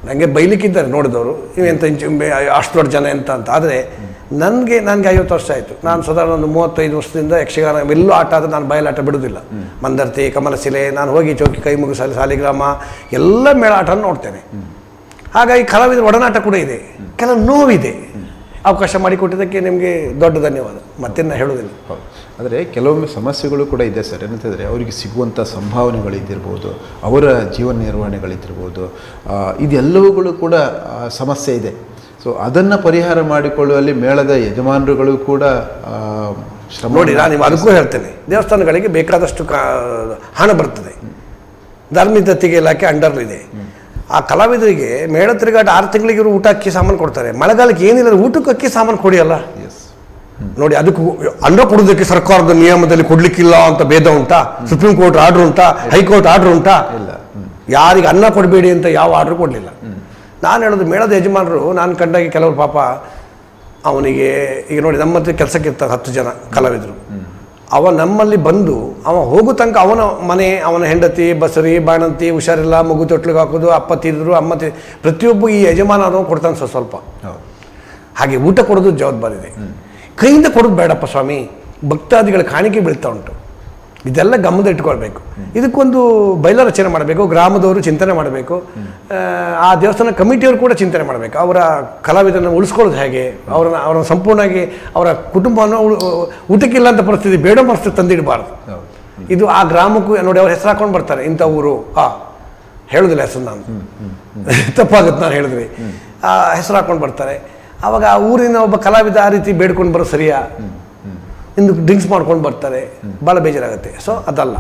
ನನಗೆ ಬೈಲಿಕ್ಕಿದ್ದಾರೆ ನೋಡಿದವರು, ಇವೆಂತ ಅಷ್ಟು ದೊಡ್ಡ ಜನ ಎಂತ ಅಂತ. ಆದರೆ ನನಗೆ 50 ವರ್ಷ ಆಯಿತು. ನಾನು ಸಾಧಾರಣ ಒಂದು 35 ವರ್ಷದಿಂದ ಯಕ್ಷಗಾನ ಎಲ್ಲೂ ಆಟ ಆದರೆ ನಾನು ಬಯಲಾಟ ಬಿಡೋದಿಲ್ಲ. ಮಂದರ್ತಿ, ಕಮಲಶಿಲೆ, ನಾನು ಹೋಗಿ ಚೌಕಿ, ಕೈಮುಗು, ಸಾಲಿಗ್ರಾಮ ಎಲ್ಲ ಮೇಳ ಆಟ ನೋಡ್ತೇನೆ. ಹಾಗಾಗಿ ಕಲಾವಿದರ ಒಡನಾಟ ಕೂಡ ಇದೆ, ಕೆಲವು ನೋವಿದೆ. ಅವಕಾಶ ಮಾಡಿಕೊಟ್ಟಿದ್ದಕ್ಕೆ ನಿಮಗೆ ದೊಡ್ಡ ಧನ್ಯವಾದ. ಮತ್ತೇನು ಹೇಳೋದಿಲ್ಲ. ಆದರೆ ಕೆಲವೊಮ್ಮೆ ಸಮಸ್ಯೆಗಳು ಕೂಡ ಇದೆ ಸರ್. ಏನಂತಂದರೆ ಅವರಿಗೆ ಸಿಗುವಂಥ ಸಂಭಾವನೆಗಳಿದ್ದಿರ್ಬೋದು, ಅವರ ಜೀವನ ನಿರ್ವಹಣೆಗಳಿದ್ದಿರ್ಬೋದು, ಇದೆಲ್ಲವುಗಳು ಕೂಡ ಸಮಸ್ಯೆ ಇದೆ. ಸೊ ಅದನ್ನು ಪರಿಹಾರ ಮಾಡಿಕೊಳ್ಳುವಲ್ಲಿ ಮೇಳದ ಯಜಮಾನರುಗಳು ಕೂಡ ಶ್ರಮ. ನೋಡಿ, ನಾನು ನೀವು ಅದಕ್ಕೂ ಹೇಳ್ತೇನೆ, ದೇವಸ್ಥಾನಗಳಿಗೆ ಬೇಕಾದಷ್ಟು ಹಣ ಬರ್ತದೆ. ಧಾರ್ಮಿಕ ದತ್ತಿಗೆ ಇಲಾಖೆ ಅಂಡರ್ಲಿದೆ. ಆ ಕಲಾವಿದರಿಗೆ ಮೇಳ ತಿರುಗಾಟ 6 ತಿಂಗಳಿಗೆ ಇವರು ಊಟ ಅಕ್ಕಿ ಸಾಮಾನು ಕೊಡ್ತಾರೆ. ಮಳೆಗಾಲಕ್ಕೆ ಏನಿಲ್ಲ, ಊಟಕ್ಕೆ ಅಕ್ಕಿ ಸಾಮಾನು ಕೊಡಿಯಲ್ಲ. ನೋಡಿ, ಅದಕ್ಕೂ ಅನ್ನ ಕೊಡೋದಕ್ಕೆ ಸರ್ಕಾರದ ನಿಯಮದಲ್ಲಿ ಕೊಡ್ಲಿಕ್ಕಿಲ್ಲ ಅಂತ ಭೇದ ಉಂಟಾ? ಸುಪ್ರೀಂ ಕೋರ್ಟ್ ಆರ್ಡರ್ ಉಂಟಾ? ಹೈಕೋರ್ಟ್ ಆರ್ಡರ್ ಉಂಟಾ? ಇಲ್ಲ. ಯಾರಿಗೆ ಅನ್ನ ಕೊಡಬೇಡಿ ಅಂತ ಯಾವ ಆರ್ಡರ್ ಕೊಡಲಿಲ್ಲ. ನಾನು ಹೇಳೋದು, ಮೇಳದ ಯಜಮಾನರು ನಾನು ಕಂಡಾಗ ಕೆಲವರು ಪಾಪ ಅವನಿಗೆ ಈಗ ನೋಡಿ ನಮ್ಮ ಹತ್ರ ಕೆಲಸಕ್ಕೆ ಇರ್ತಾರೆ 10 ಜನ ಕಲಾವಿದರು. ಅವ ನಮ್ಮಲ್ಲಿ ಬಂದು ಅವ ಹೋಗೋ ತನಕ ಅವನ ಮನೆ, ಅವನ ಹೆಂಡತಿ, ಬಸರಿ, ಬಾಣಂತಿ, ಹುಷಾರಿಲ್ಲ, ಮಗು ತೊಟ್ಲಿಗೆ ಹಾಕೋದು, ಅಪ್ಪ ತಿಂದರು, ಅಮ್ಮ ಪ್ರತಿಯೊಬ್ಬ ಈ ಯಜಮಾನ ಕೊಡ್ತಾನೆ ಸ್ವಲ್ಪ. ಹಾಗೆ ಊಟ ಕೊಡೋದು ಜವಾಬ್ದಾರಿ ಇದೆ. ಕೈಯಿಂದ ಕೊಡೋದು ಬೇಡಪ್ಪ ಸ್ವಾಮಿ, ಭಕ್ತಾದಿಗಳ ಕಾಣಿಕೆ ಬೀಳ್ತಾ ಉಂಟು. ಇದೆಲ್ಲ ಗಮನದ ಇಟ್ಕೊಳ್ಬೇಕು. ಇದಕ್ಕೊಂದು ಬಯಲ ರಚನೆ ಮಾಡಬೇಕು, ಗ್ರಾಮದವರು ಚಿಂತನೆ ಮಾಡಬೇಕು, ಆ ದೇವಸ್ಥಾನ ಕಮಿಟಿಯವರು ಕೂಡ ಚಿಂತನೆ ಮಾಡಬೇಕು. ಅವರ ಕಲಾವಿದರನ್ನು ಉಳಿಸ್ಕೊಳ್ಳೋದು ಹೇಗೆ, ಅವರನ್ನು ಸಂಪೂರ್ಣವಾಗಿ ಅವರ ಕುಟುಂಬವನ್ನು ಊಟಕ್ಕಿಲ್ಲ ಅಂತ ಪರಿಸ್ಥಿತಿ, ಬೇಡ ಪರಿಸ್ಥಿತಿ ತಂದಿಡಬಾರ್ದು. ಇದು ಆ ಗ್ರಾಮಕ್ಕೂ ನೋಡಿ ಅವ್ರ ಹೆಸರು ಹಾಕೊಂಡು ಬರ್ತಾರೆ, ಇಂಥ ಊರು ಹೇಳೋದಿಲ್ಲ ಹೆಸರು, ನಾನು ತಪ್ಪಾಗುತ್ತೆ ನಾನು ಹೇಳಿದ್ವಿ, ಆ ಹೆಸರು ಹಾಕೊಂಡು ಬರ್ತಾರೆ. ಆವಾಗ ಆ ಊರಿನ ಒಬ್ಬ ಕಲಾವಿದ ಆ ರೀತಿ ಬೇಡ್ಕೊಂಡು ಬರೋ ಸರಿಯಾ, ಇಂದು ಡ್ರಿಂಕ್ಸ್ ಮಾಡ್ಕೊಂಡು ಬರ್ತಾರೆ, ಭಾಳ ಬೇಜಾರಾಗುತ್ತೆ. ಸೊ ಅದಲ್ಲ,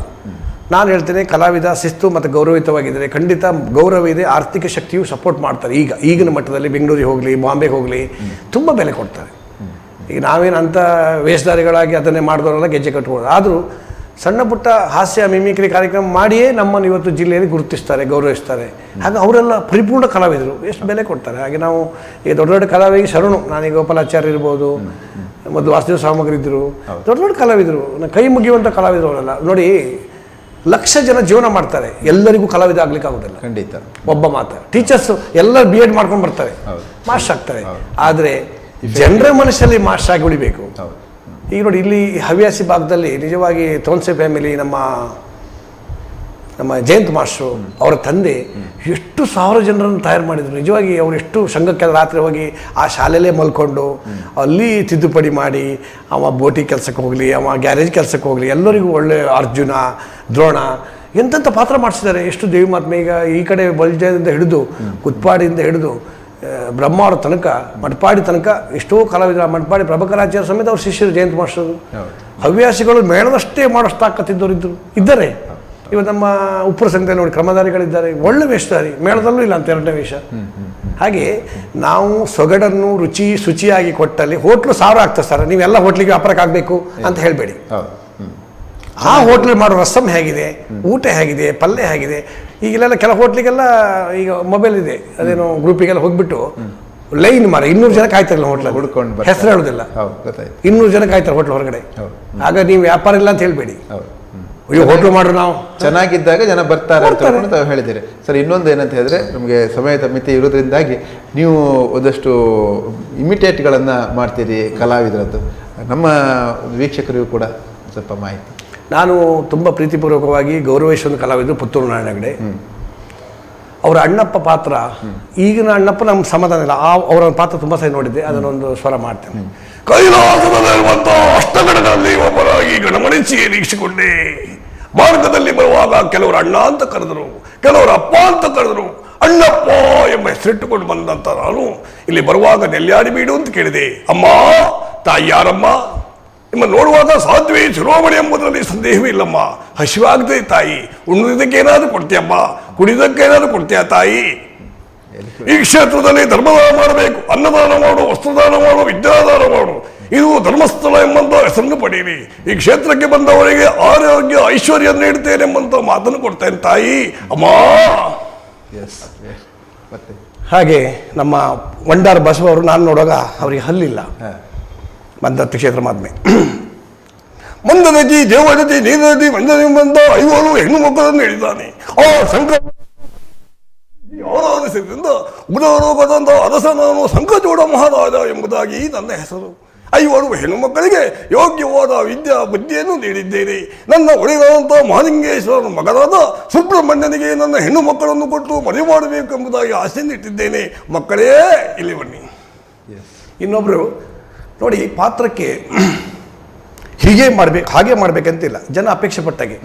ನಾನು ಹೇಳ್ತೇನೆ ಕಲಾವಿದ ಶಿಸ್ತು ಮತ್ತು ಗೌರವಿತವಾಗಿದ್ದರೆ ಖಂಡಿತ ಗೌರವ ಇದೆ, ಆರ್ಥಿಕ ಶಕ್ತಿಯು ಸಪೋರ್ಟ್ ಮಾಡ್ತಾರೆ. ಈಗಿನ ಮಟ್ಟದಲ್ಲಿ ಬೆಂಗಳೂರಿಗೆ ಹೋಗಲಿ, ಬಾಂಬೆಗೆ ಹೋಗಲಿ ತುಂಬ ಬೆಲೆ ಕೊಡ್ತಾರೆ. ಈಗ ನಾವೇನು ಅಂಥ ವೇಷಧಾರಿಗಳಾಗಿ ಅದನ್ನೇ ಮಾಡಿದವರೆಲ್ಲ ಗೆಜ್ಜೆ ಕಟ್ಬೋದು. ಆದರೂ ಸಣ್ಣ ಪುಟ್ಟ ಹಾಸ್ಯ ಮಿಮಿಕ್ರಿ ಕಾರ್ಯಕ್ರಮ ಮಾಡಿಯೇ ನಮ್ಮನ್ನು ಇವತ್ತು ಜಿಲ್ಲೆಯಲ್ಲಿ ಗುರುತಿಸ್ತಾರೆ, ಗೌರವಿಸ್ತಾರೆ. ಹಾಗೆ ಅವರೆಲ್ಲ ಪರಿಪೂರ್ಣ ಕಲಾವಿದರು, ಎಷ್ಟು ಬೆಲೆ ಕೊಡ್ತಾರೆ. ಹಾಗೆ ನಾವು ಈಗ ದೊಡ್ಡ ದೊಡ್ಡ ಕಲಾವಿದ ಶರಣು, ನಾನೀಗ ಗೋಪಾಲಾಚಾರ್ಯ ಇರ್ಬೋದು, ಮತ್ತು ವಾಸುದೇವ ಸಾಮಗ್ರಿ ಇದ್ದರು, ದೊಡ್ಡ ದೊಡ್ಡ ಕಲಾವಿದರು, ಕೈ ಮುಗಿಯುವಂಥ ಕಲಾವಿದರು ಅವರೆಲ್ಲ. ನೋಡಿ, ಲಕ್ಷ ಜನ ಜೀವನ ಮಾಡ್ತಾರೆ, ಎಲ್ಲರಿಗೂ ಕಲಾವಿದ ಆಗ್ಲಿಕ್ಕೆ ಆಗೋದಿಲ್ಲ. ಖಂಡಿತ ಒಬ್ಬ ಮಾತ್ರ ಟೀಚರ್ಸ್ ಎಲ್ಲ B.Ed ಮಾಡ್ಕೊಂಡು ಬರ್ತಾರೆ, ಮಾಸ್ಟರ್ ಆಗ್ತಾರೆ. ಆದರೆ ಜನರ ಮನಸ್ಸಲ್ಲಿ ಮಾಸ್ಟರ್ ಆಗಿ ಉಳಿಬೇಕು. ಈಗ ನೋಡಿ, ಇಲ್ಲಿ ಹವ್ಯಾಸಿ ಭಾಗದಲ್ಲಿ ನಿಜವಾಗಿ ತೋನ್ಸೆ ಫ್ಯಾಮಿಲಿ, ನಮ್ಮ ಜಯಂತ್ ಮಾಸ್ಟ್ರು ಅವರ ತಂದೆ ಎಷ್ಟು 1000 ಜನರನ್ನು ತಯಾರು ಮಾಡಿದರು. ನಿಜವಾಗಿ ಅವರು ಎಷ್ಟು ಸಂಘಕ್ಕೆ ರಾತ್ರಿ ಹೋಗಿ ಆ ಶಾಲೆಯಲ್ಲೇ ಮಲ್ಕೊಂಡು ಅಲ್ಲಿ ತಿದ್ದುಪಡಿ ಮಾಡಿ, ಅವ ಬೋಟಿ ಕೆಲಸಕ್ಕೆ ಹೋಗಲಿ, ಅವ ಗ್ಯಾರೇಜ್ ಕೆಲಸಕ್ಕೆ ಹೋಗಲಿ, ಎಲ್ಲರಿಗೂ ಒಳ್ಳೆ ಅರ್ಜುನ, ದ್ರೋಣ ಎಂತೆಂಥ ಪಾತ್ರ ಮಾಡಿಸಿದ್ದಾರೆ. ಎಷ್ಟು ದೇವಿ ಮಹಾತ್ಮೆ, ಈಗ ಈ ಕಡೆ ಬಲ್ಜದಿಂದ ಹಿಡಿದು ಕುತ್ಪಾಡಿಯಿಂದ ಹಿಡಿದು ಬ್ರಹ್ಮಾವರ ತನಕ, ಮಟ್ಪಾಡಿ ತನಕ ಎಷ್ಟೋ ಕಲಾವಿದರ, ಮಟ್ಪಾಡಿ ಪ್ರಭಾಕರಾಚಾರ್ಯ ಸಮೇತ ಅವ್ರ ಶಿಷ್ಯರು ಜಯಂತ್ ಮಾಸ್ಟರು. ಹವ್ಯಾಸಿಗಳು ಮೇಳದಷ್ಟೇ ಮಾಡೋಷ್ಟು ತಾಕತ್ತಿದ್ದವರು ಇದ್ದಾರೆ. ಇವತ್ತು ನಮ್ಮ ಉಪ್ಪರ ಸಂತೆ ನೋಡಿ ಕ್ರಮಧಾರಿಗಳಿದ್ದಾರೆ, ಒಳ್ಳೆ ವೇಷಧಾರಿ, ಮೇಳದಲ್ಲೂ ಇಲ್ಲ ಅಂತ 2ನೇ ವೇಷ. ಹಾಗೆ ನಾವು ಸೊಗಡನ್ನು ಶುಚಿಯಾಗಿ ಕೊಟ್ಟಲ್ಲಿ ಹೋಟ್ಲು 1000 ಆಗ್ತದೆ ಸರ್, ನೀವೆಲ್ಲ ಹೋಟ್ಲಿಗೆ ವ್ಯಾಪಾರಕ್ಕೆ ಆಗಬೇಕು ಅಂತ ಹೇಳಬೇಡಿ. ಆ ಹೋಟ್ಲಲ್ಲಿ ಮಾಡೋ ರಸಮ್ ಹೇಗಿದೆ, ಊಟ ಹೇಗಿದೆ, ಪಲ್ಯ ಹೇಗಿದೆ. ಈಗೆಲ್ಲ ಕೆಲ ಹೋಟ್ಲಿಗೆಲ್ಲ ಈಗ ಮೊಬೈಲ್ ಇದೆ, ಅದೇನೋ ಗ್ರೂಪಿಗೆಲ್ಲ ಹೋಗ್ಬಿಟ್ಟು ಲೈನ್ ಮಾರ 200 ಜನ ಕಾಯ್ತಾರಲ್ಲ ಹೋಟ್ಲಲ್ಲಿ, ಹುಡ್ಕೊಂಡು ಹೆಸರು ಹೇಳೋದಿಲ್ಲ, 200 ಜನ ಕಾಯ್ತಾರೆ ಹೋಟ್ಲ್ ಹೊರಗಡೆ. ಆಗ ನೀವು ವ್ಯಾಪಾರ ಇಲ್ಲ ಅಂತ ಹೇಳಬೇಡಿ, ಅಯ್ಯೋ ಹೋಟ್ಲು ಮಾಡ್ರು ನಾವು ಚೆನ್ನಾಗಿದ್ದಾಗ ಜನ ಬರ್ತಾರೆ ಅಂತ ತಾವು ಹೇಳಿದ್ದೀರಿ ಸರ್. ಇನ್ನೊಂದು ಏನಂತ ಹೇಳಿದ್ರೆ, ನಮಗೆ ಸಮಯದ ಮಿತಿ ಇರೋದ್ರಿಂದಾಗಿ ನೀವು ಒಂದಷ್ಟು ಇಮಿಟೇಟ್ಗಳನ್ನು ಮಾಡ್ತೀರಿ ಕಲಾವಿದರದ್ದು, ನಮ್ಮ ವೀಕ್ಷಕರಿಗೂ ಕೂಡ ಸ್ವಲ್ಪ ಮಾಹಿತಿ. ನಾನು ತುಂಬ ಪ್ರೀತಿಪೂರ್ವಕವಾಗಿ ಗೌರವಿಸುವ ಕಲಾವಿದರು ಪುತ್ತೂರು ನಾರಾಯಣ ಹೆಗಡೆ. ಅವರ ಅಣ್ಣಪ್ಪ ಪಾತ್ರ, ಈಗಿನ ಅಣ್ಣಪ್ಪ ನಮ್ಗೆ ಸಮಾಧಾನ ಇಲ್ಲ, ಅವರ ಪಾತ್ರ ತುಂಬ ಸರಿ ನೋಡಿದ್ದೆ, ಅದನ್ನೊಂದು ಸ್ವರ ಮಾಡ್ತೇನೆ. ಕೈಲಾಸದಲ್ಲಿರುವಂಥ ಅಷ್ಟಗಣಗಳಲ್ಲಿ ಒಬ್ಬರಾಗಿ ಗಣಮಣಿಸಿ ನಿರೀಕ್ಷಿಕೊಂಡೆ. ಮಾರ್ಗದಲ್ಲಿ ಬರುವಾಗ ಕೆಲವರು ಅಣ್ಣ ಅಂತ ಕರೆದರು, ಕೆಲವರು ಅಪ್ಪ ಅಂತ ಕರೆದರು. ಅಣ್ಣಪ್ಪ ಎಂಬ ಹೆಸರಿಟ್ಟುಕೊಂಡು ಬಂದಂತ ನಾನು ಇಲ್ಲಿ ಬರುವಾಗ ನೆಲ್ಯಾಡಿ ಬೀಡು ಅಂತ ಕೇಳಿದೆ. ಅಮ್ಮ, ತಾಯಿ ಯಾರಮ್ಮ? ನಿಮ್ಮ ನೋಡುವಾಗ ಸಾಧ್ವೇ ಶಿರೋಮಣಿ ಎಂಬುದರಲ್ಲಿ ಸಂದೇಹವೇ ಇಲ್ಲಮ್ಮ. ಹಸಿವಾಗದೆ ತಾಯಿ, ಉಣ್ಣುವುದಕ್ಕೇನಾದ್ರೂ ಕೊಡ್ತೀಯಮ್ಮ, ಕುಡಿದಕ್ಕೇನಾದ್ರೂ ಕೊಡ್ತೀಯ ತಾಯಿ. ಈ ಕ್ಷೇತ್ರದಲ್ಲಿ ಧರ್ಮದಾನ ಮಾಡಬೇಕು, ಅನ್ನದಾನ ಮಾಡು, ವಸ್ತ್ರದಾನ ಮಾಡು, ವಿದ್ಯಾದಾನ ಮಾಡು. ಇದು ಧರ್ಮಸ್ಥಳ ಎಂಬಂತ ಹೆಸರನ್ನು ಪಡೆಯಿರಿ. ಈ ಕ್ಷೇತ್ರಕ್ಕೆ ಬಂದವರಿಗೆ ಆರೋಗ್ಯ ಐಶ್ವರ್ಯ ನೀಡುತ್ತೇನೆ ಎಂಬಂತ ಮಾತನ್ನು ಕೊಡ್ತೇನೆ ತಾಯಿ, ಅಮ್ಮ. ಹಾಗೆ ನಮ್ಮ ವಂಡಾರ್ ಬಸವ ಅವರು, ನಾನು ನೋಡುವಾಗ ಅವರಿಗೆ ಹಲ್ಲಿಲ್ಲ, ಮಂದತ್ತಿ ಕ್ಷೇತ್ರ ಮಾದ್ಮೆ. ಮಂದನದಿ ದೇವನದಿ ನೀರನದಿ ಮಂದನಿ ಬಂದ 5 ಹೆಣ್ಣು ಮಕ್ಕಳನ್ನು ಹೇಳಿದ್ದಾನೆ. ಆ ಸಂಕಲ್ಪ ಆರಾಧಿಸಿದ್ರಿಂದ ಉದರೋಗದಂತ ಅರಸನಾನು ಸಂಕಜೋಡ ಮಹಾರಾಜ ಎಂಬುದಾಗಿ ನನ್ನ ಹೆಸರು. 5 ಹೆಣ್ಣು ಮಕ್ಕಳಿಗೆ ಯೋಗ್ಯವಾದ ವಿದ್ಯಾ ಬುದ್ಧಿಯನ್ನು ನೀಡಿದ್ದೇನೆ. ನನ್ನ ಒಡೆಯದಂಥ ಮಹಾಲಿಂಗೇಶ್ವರನ ಮಗನಾದ ಸುಬ್ರಹ್ಮಣ್ಯನಿಗೆ ನನ್ನ ಹೆಣ್ಣು ಮಕ್ಕಳನ್ನು ಕೊಟ್ಟು ಮದುವೆ ಮಾಡಬೇಕು ಎಂಬುದಾಗಿ ಆಸೆಯನ್ನು ಇಟ್ಟಿದ್ದೇನೆ. ಮಕ್ಕಳೇ ಇಲ್ಲಿ ಬನ್ನಿ. ಇನ್ನೊಬ್ಬರು ನೋಡಿ, ಪಾತ್ರಕ್ಕೆ ಹೀಗೆ ಮಾಡಬೇಕು ಹಾಗೆ ಮಾಡಬೇಕಂತಿಲ್ಲ, ಜನ ಅಪೇಕ್ಷೆ ಪಟ್ಟಾಗೆ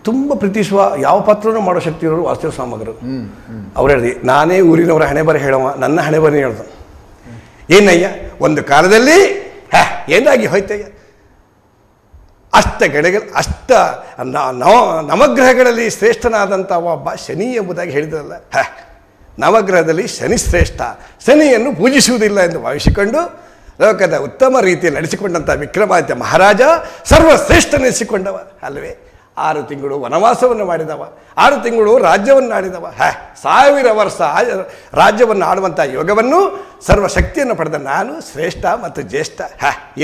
ತುಂಬ ಪ್ರೀತಿಸುವ ಯಾವ ಪಾತ್ರನೂ ಮಾಡೋ ಶಕ್ತಿ ಇರೋರು ವಾಸುದೇವ ಸಾಮಗ್ರು. ಅವ್ರು ಹೇಳಿದೆ, ನಾನೇ ಊರಿನವರ ಹಣೆ ಬರ ಹೇಳವ, ನನ್ನ ಹಣೆ ಬರ ಹೇಳ್ದ. ಏನಯ್ಯ, ಒಂದು ಕಾಲದಲ್ಲಿ ಏನಾಗಿ ಹೋಯ್ತಯ್ಯ, ನವಗ್ರಹಗಳಲ್ಲಿ ಶ್ರೇಷ್ಠನಾದಂಥ ಒಬ್ಬ ಶನಿ ಎಂಬುದಾಗಿ ಹೇಳಿದ್ರಲ್ಲ. ನವಗ್ರಹದಲ್ಲಿ ಶನಿ ಶ್ರೇಷ್ಠ, ಶನಿಯನ್ನು ಪೂಜಿಸುವುದಿಲ್ಲ ಎಂದು ಭಾವಿಸಿಕೊಂಡು ಲೋಕದ ಉತ್ತಮ ರೀತಿಯಲ್ಲಿ ನಡೆಸಿಕೊಂಡಂಥ ವಿಕ್ರಮಾದಿತ್ಯ ಮಹಾರಾಜ ಸರ್ವಶ್ರೇಷ್ಠನೆನಿಸಿಕೊಂಡವ ಅಲ್ಲವೇ. 6 ತಿಂಗಳು ವನವಾಸವನ್ನು ಮಾಡಿದವ, 6 ತಿಂಗಳು ರಾಜ್ಯವನ್ನು ಆಡಿದವ. 1000 ವರ್ಷ ರಾಜ್ಯವನ್ನು ಆಡುವಂಥ ಯೋಗವನ್ನು ಸರ್ವಶಕ್ತಿಯನ್ನು ಪಡೆದ ನಾನು ಶ್ರೇಷ್ಠ ಮತ್ತು ಜ್ಯೇಷ್ಠ.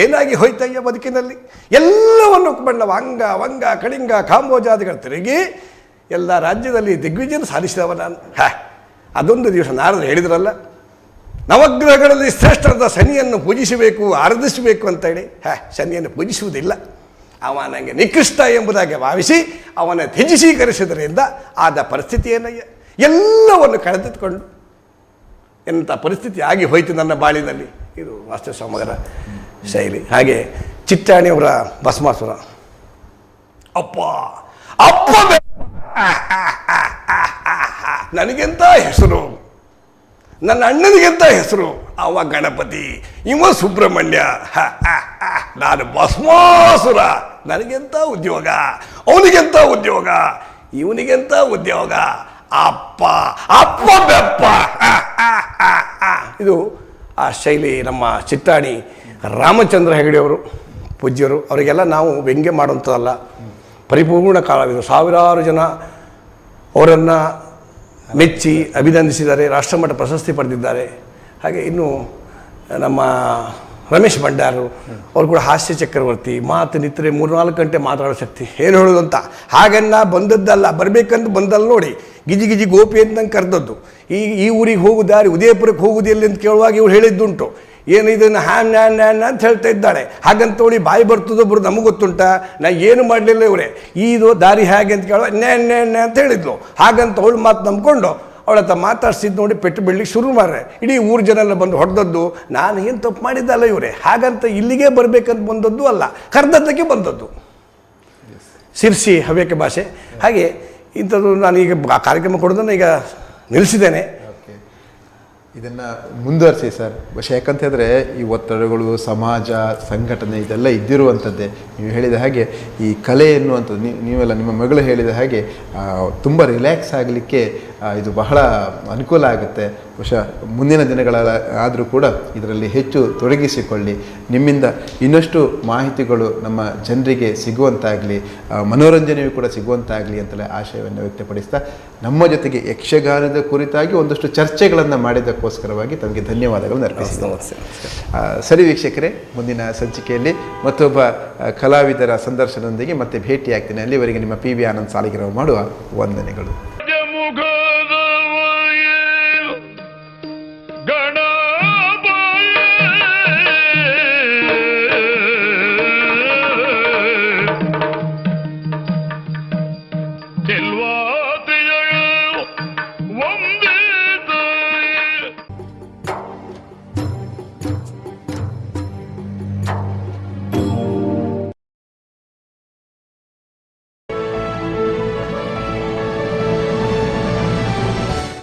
ಏನಾಗಿ ಹೋಯ್ತಯ್ಯ ಬದುಕಿನಲ್ಲಿ? ಎಲ್ಲವನ್ನು ಬಂದವ, ಅಂಗ ವಂಗ ಕಳಿಂಗ ಕಾಂಬೋಜಾದಿಗಳು ತಿರುಗಿ ಎಲ್ಲ ರಾಜ್ಯದಲ್ಲಿ ದಿಗ್ವಿಜಯ ಸಾಧಿಸಿದವ ನಾನು. ಅದೊಂದು ದಿವಸ ನಾರದರು ಹೇಳಿದ್ರಲ್ಲ, ನವಗ್ರಹಗಳಲ್ಲಿ ಶ್ರೇಷ್ಠರಾದ ಶನಿಯನ್ನು ಪೂಜಿಸಬೇಕು, ಆರಾಧಿಸಬೇಕು ಅಂತೇಳಿ. ಶನಿಯನ್ನು ಪೂಜಿಸುವುದಿಲ್ಲ, ಅವ ನನಗೆ ನಿಕೃಷ್ಟ ಎಂಬುದಾಗಿ ಭಾವಿಸಿ ಅವನ ತ್ಯಜಿಸೀಕರಿಸಿದ್ರಿಂದ ಆದ ಪರಿಸ್ಥಿತಿ ಏನಯ್ಯ? ಎಲ್ಲವನ್ನು ಕಳೆದುಕೊಂಡು ಎಂಥ ಪರಿಸ್ಥಿತಿ ಆಗಿ ಹೋಯಿತು ನನ್ನ ಬಾಳಿನಲ್ಲಿ. ಇದು ವಾಸ್ತುಸ್ವಾಮಗರ ಶೈಲಿ. ಹಾಗೆ ಚಿಟ್ಟಾಣಿಯವರ ಭಸ್ಮಾಸುರ, ಅಪ್ಪ ಅಪ್ಪ ನನಗೆಂತ ಹೆಸರು, ನನ್ನ ಅಣ್ಣನಿಗೆಂತ ಹೆಸರು. ಅವ ಗಣಪತಿ, ಇವ ಸುಬ್ರಹ್ಮಣ್ಯ, ನಾನು ಭಸ್ಮಾಸುರ. ನನಗೆಂತ ಉದ್ಯೋಗ, ಅವನಿಗೆಂತ ಉದ್ಯೋಗ, ಇವನಿಗೆಂತ ಉದ್ಯೋಗ. ಅಪ್ಪ ಅಪ್ಪ ಬೆಪ್ಪ. ಇದು ಆ ಶೈಲಿ. ನಮ್ಮ ಚಿಟ್ಟಾಣಿ ರಾಮಚಂದ್ರ ಹೆಗಡೆಯವರು ಪೂಜ್ಯರು. ಅವರಿಗೆಲ್ಲ ನಾವು ವ್ಯಂಗ್ಯ ಮಾಡುವಂಥದ್ದಲ್ಲ, ಪರಿಪೂರ್ಣ ಕಾಲವಿದು. 1000 ಜನ ಅವರನ್ನು ಮೆಚ್ಚಿ ಅಭಿನಂದಿಸಿದ್ದಾರೆ, ರಾಷ್ಟ್ರಮಟ್ಟ ಪ್ರಶಸ್ತಿ ಪಡೆದಿದ್ದಾರೆ. ಹಾಗೆ ಇನ್ನು ನಮ್ಮ ರಮೇಶ್ ಭಂಡಾರು ಅವರು ಕೂಡ ಹಾಸ್ಯ ಚಕ್ರವರ್ತಿ. ಮಾತು ನಿತ್ರೆ 3-4 ಗಂಟೆ ಮಾತಾಡೋ ಶಕ್ತಿ. ಏನು ಹೇಳೋದು ಅಂತ. ಹಾಗೆನ್ನ ಬಂದದ್ದಲ್ಲ, ಬರಬೇಕಂತ ಬಂದಲ್ಲ ನೋಡಿ. ಗಿಜಿ ಗಿಜಿ ಗೋಪಿ ಅಂತ ನಂಗೆ ಕರೆದದ್ದು. ಈ ಊರಿಗೆ ಹೋಗು ದಾರಿ, ಉದಯಪುರಕ್ಕೆ ಹೋಗುದು ಎಲ್ಲಿ ಅಂತ ಕೇಳುವಾಗ ಇವ್ರು ಹೇಳಿದ್ದುಂಟು. ಏನು ಇದನ್ನು ಹ್ಯಾನ್ ಅಂತ ಹೇಳ್ತಾ ಇದ್ದಾಳೆ. ಹಾಗಂತೋಳಿ ಬಾಯಿ ಬರ್ತದೋ ಬರೋದು ನಮಗೆ ಗೊತ್ತುಂಟ. ನಾ ಏನು ಮಾಡಲಿಲ್ಲ ಇವರೇ. ಇದು ದಾರಿ ಹೇಗೆ ಅಂತ ಕೇಳುವ ನೇ ಅಂತ ಹೇಳಿದ್ಲು. ಹಾಗಂತ ಅವಳು ಮಾತು ನಂಬ್ಕೊಂಡು ಅವಳ ಹತ್ರ ಮಾತಾಡ್ಸಿದ್ದು ನೋಡಿ ಪೆಟ್ಟು ಬೀಳಲಿಕ್ಕೆ ಶುರು ಮಾಡ್ರೆ. ಇಡೀ ಊರು ಜನ ಎಲ್ಲ ಬಂದು ಹೊಡೆದದ್ದು. ನಾನು ಏನು ತಪ್ಪು ಮಾಡಿದ್ದಲ್ಲ ಇವರೇ. ಹಾಗಂತ ಇಲ್ಲಿಗೆ ಬರಬೇಕಂತ ಬಂದದ್ದು ಅಲ್ಲ, ಕರ್ದದ್ದಕ್ಕೆ ಬಂದದ್ದು. ಶಿರ್ಸಿ ಹವ್ಯಕ ಭಾಷೆ. ಹಾಗೆ ಇಂಥದ್ದು ನಾನು ಈಗ ಕಾರ್ಯಕ್ರಮ ಕೊಡೋದನ್ನು ಈಗ ನಿಲ್ಲಿಸಿದ್ದೇನೆ. ಇದನ್ನು ಮುಂದುವರಿಸಿ ಸರ್. പക്ഷേ ಯಾಕಂತ ಹೇಳಿದ್ರೆ ಈ ಒತ್ತಡಗಳು, ಸಮಾಜ, ಸಂಘಟನೆ ಇದೆಲ್ಲ ಇದ್ದಿರುವಂಥದ್ದೇ. ನೀವು ಹೇಳಿದ ಹಾಗೆ ಈ ಕಲೆ ಎನ್ನುವಂಥದ್ದು, ನೀವೆಲ್ಲ ನಿಮ್ಮ ಮಗಳು ಹೇಳಿದ ಹಾಗೆ ತುಂಬ ರಿಲ್ಯಾಕ್ಸ್ ಆಗಲಿಕ್ಕೆ ಇದು ಬಹಳ ಅನುಕೂಲ ಆಗುತ್ತೆ. ಬಹುಶಃ ಮುಂದಿನ ದಿನಗಳಾದರೂ ಕೂಡ ಇದರಲ್ಲಿ ಹೆಚ್ಚು ತೊಡಗಿಸಿಕೊಳ್ಳಿ. ನಿಮ್ಮಿಂದ ಇನ್ನಷ್ಟು ಮಾಹಿತಿಗಳು ನಮ್ಮ ಜನರಿಗೆ ಸಿಗುವಂತಾಗಲಿ, ಮನೋರಂಜನೆಯೂ ಕೂಡ ಸಿಗುವಂತಾಗಲಿ ಅಂತಲೇ ಆಶಯವನ್ನು ವ್ಯಕ್ತಪಡಿಸ್ತಾ, ನಮ್ಮ ಜೊತೆಗೆ ಯಕ್ಷಗಾನದ ಕುರಿತಾಗಿ ಒಂದಷ್ಟು ಚರ್ಚೆಗಳನ್ನು ಮಾಡಿದ್ದಕ್ಕೋಸ್ಕರವಾಗಿ ತಮಗೆ ಧನ್ಯವಾದಗಳನ್ನು ಅರ್ಪಿಸ್ತೀನಿ. ಸರಿ ವೀಕ್ಷಕರೇ, ಮುಂದಿನ ಸಂಚಿಕೆಯಲ್ಲಿ ಮತ್ತೊಬ್ಬ ಕಲಾವಿದರ ಸಂದರ್ಶನದೊಂದಿಗೆ ಮತ್ತೆ ಭೇಟಿಯಾಗ್ತೀನಿ. ಅಲ್ಲಿವರೆಗೆ ನಿಮ್ಮ PV ಆನಂದ್ ಸಾಲಿಗ್ರಾಮ ಮಾಡುವ ವಂದನೆಗಳು.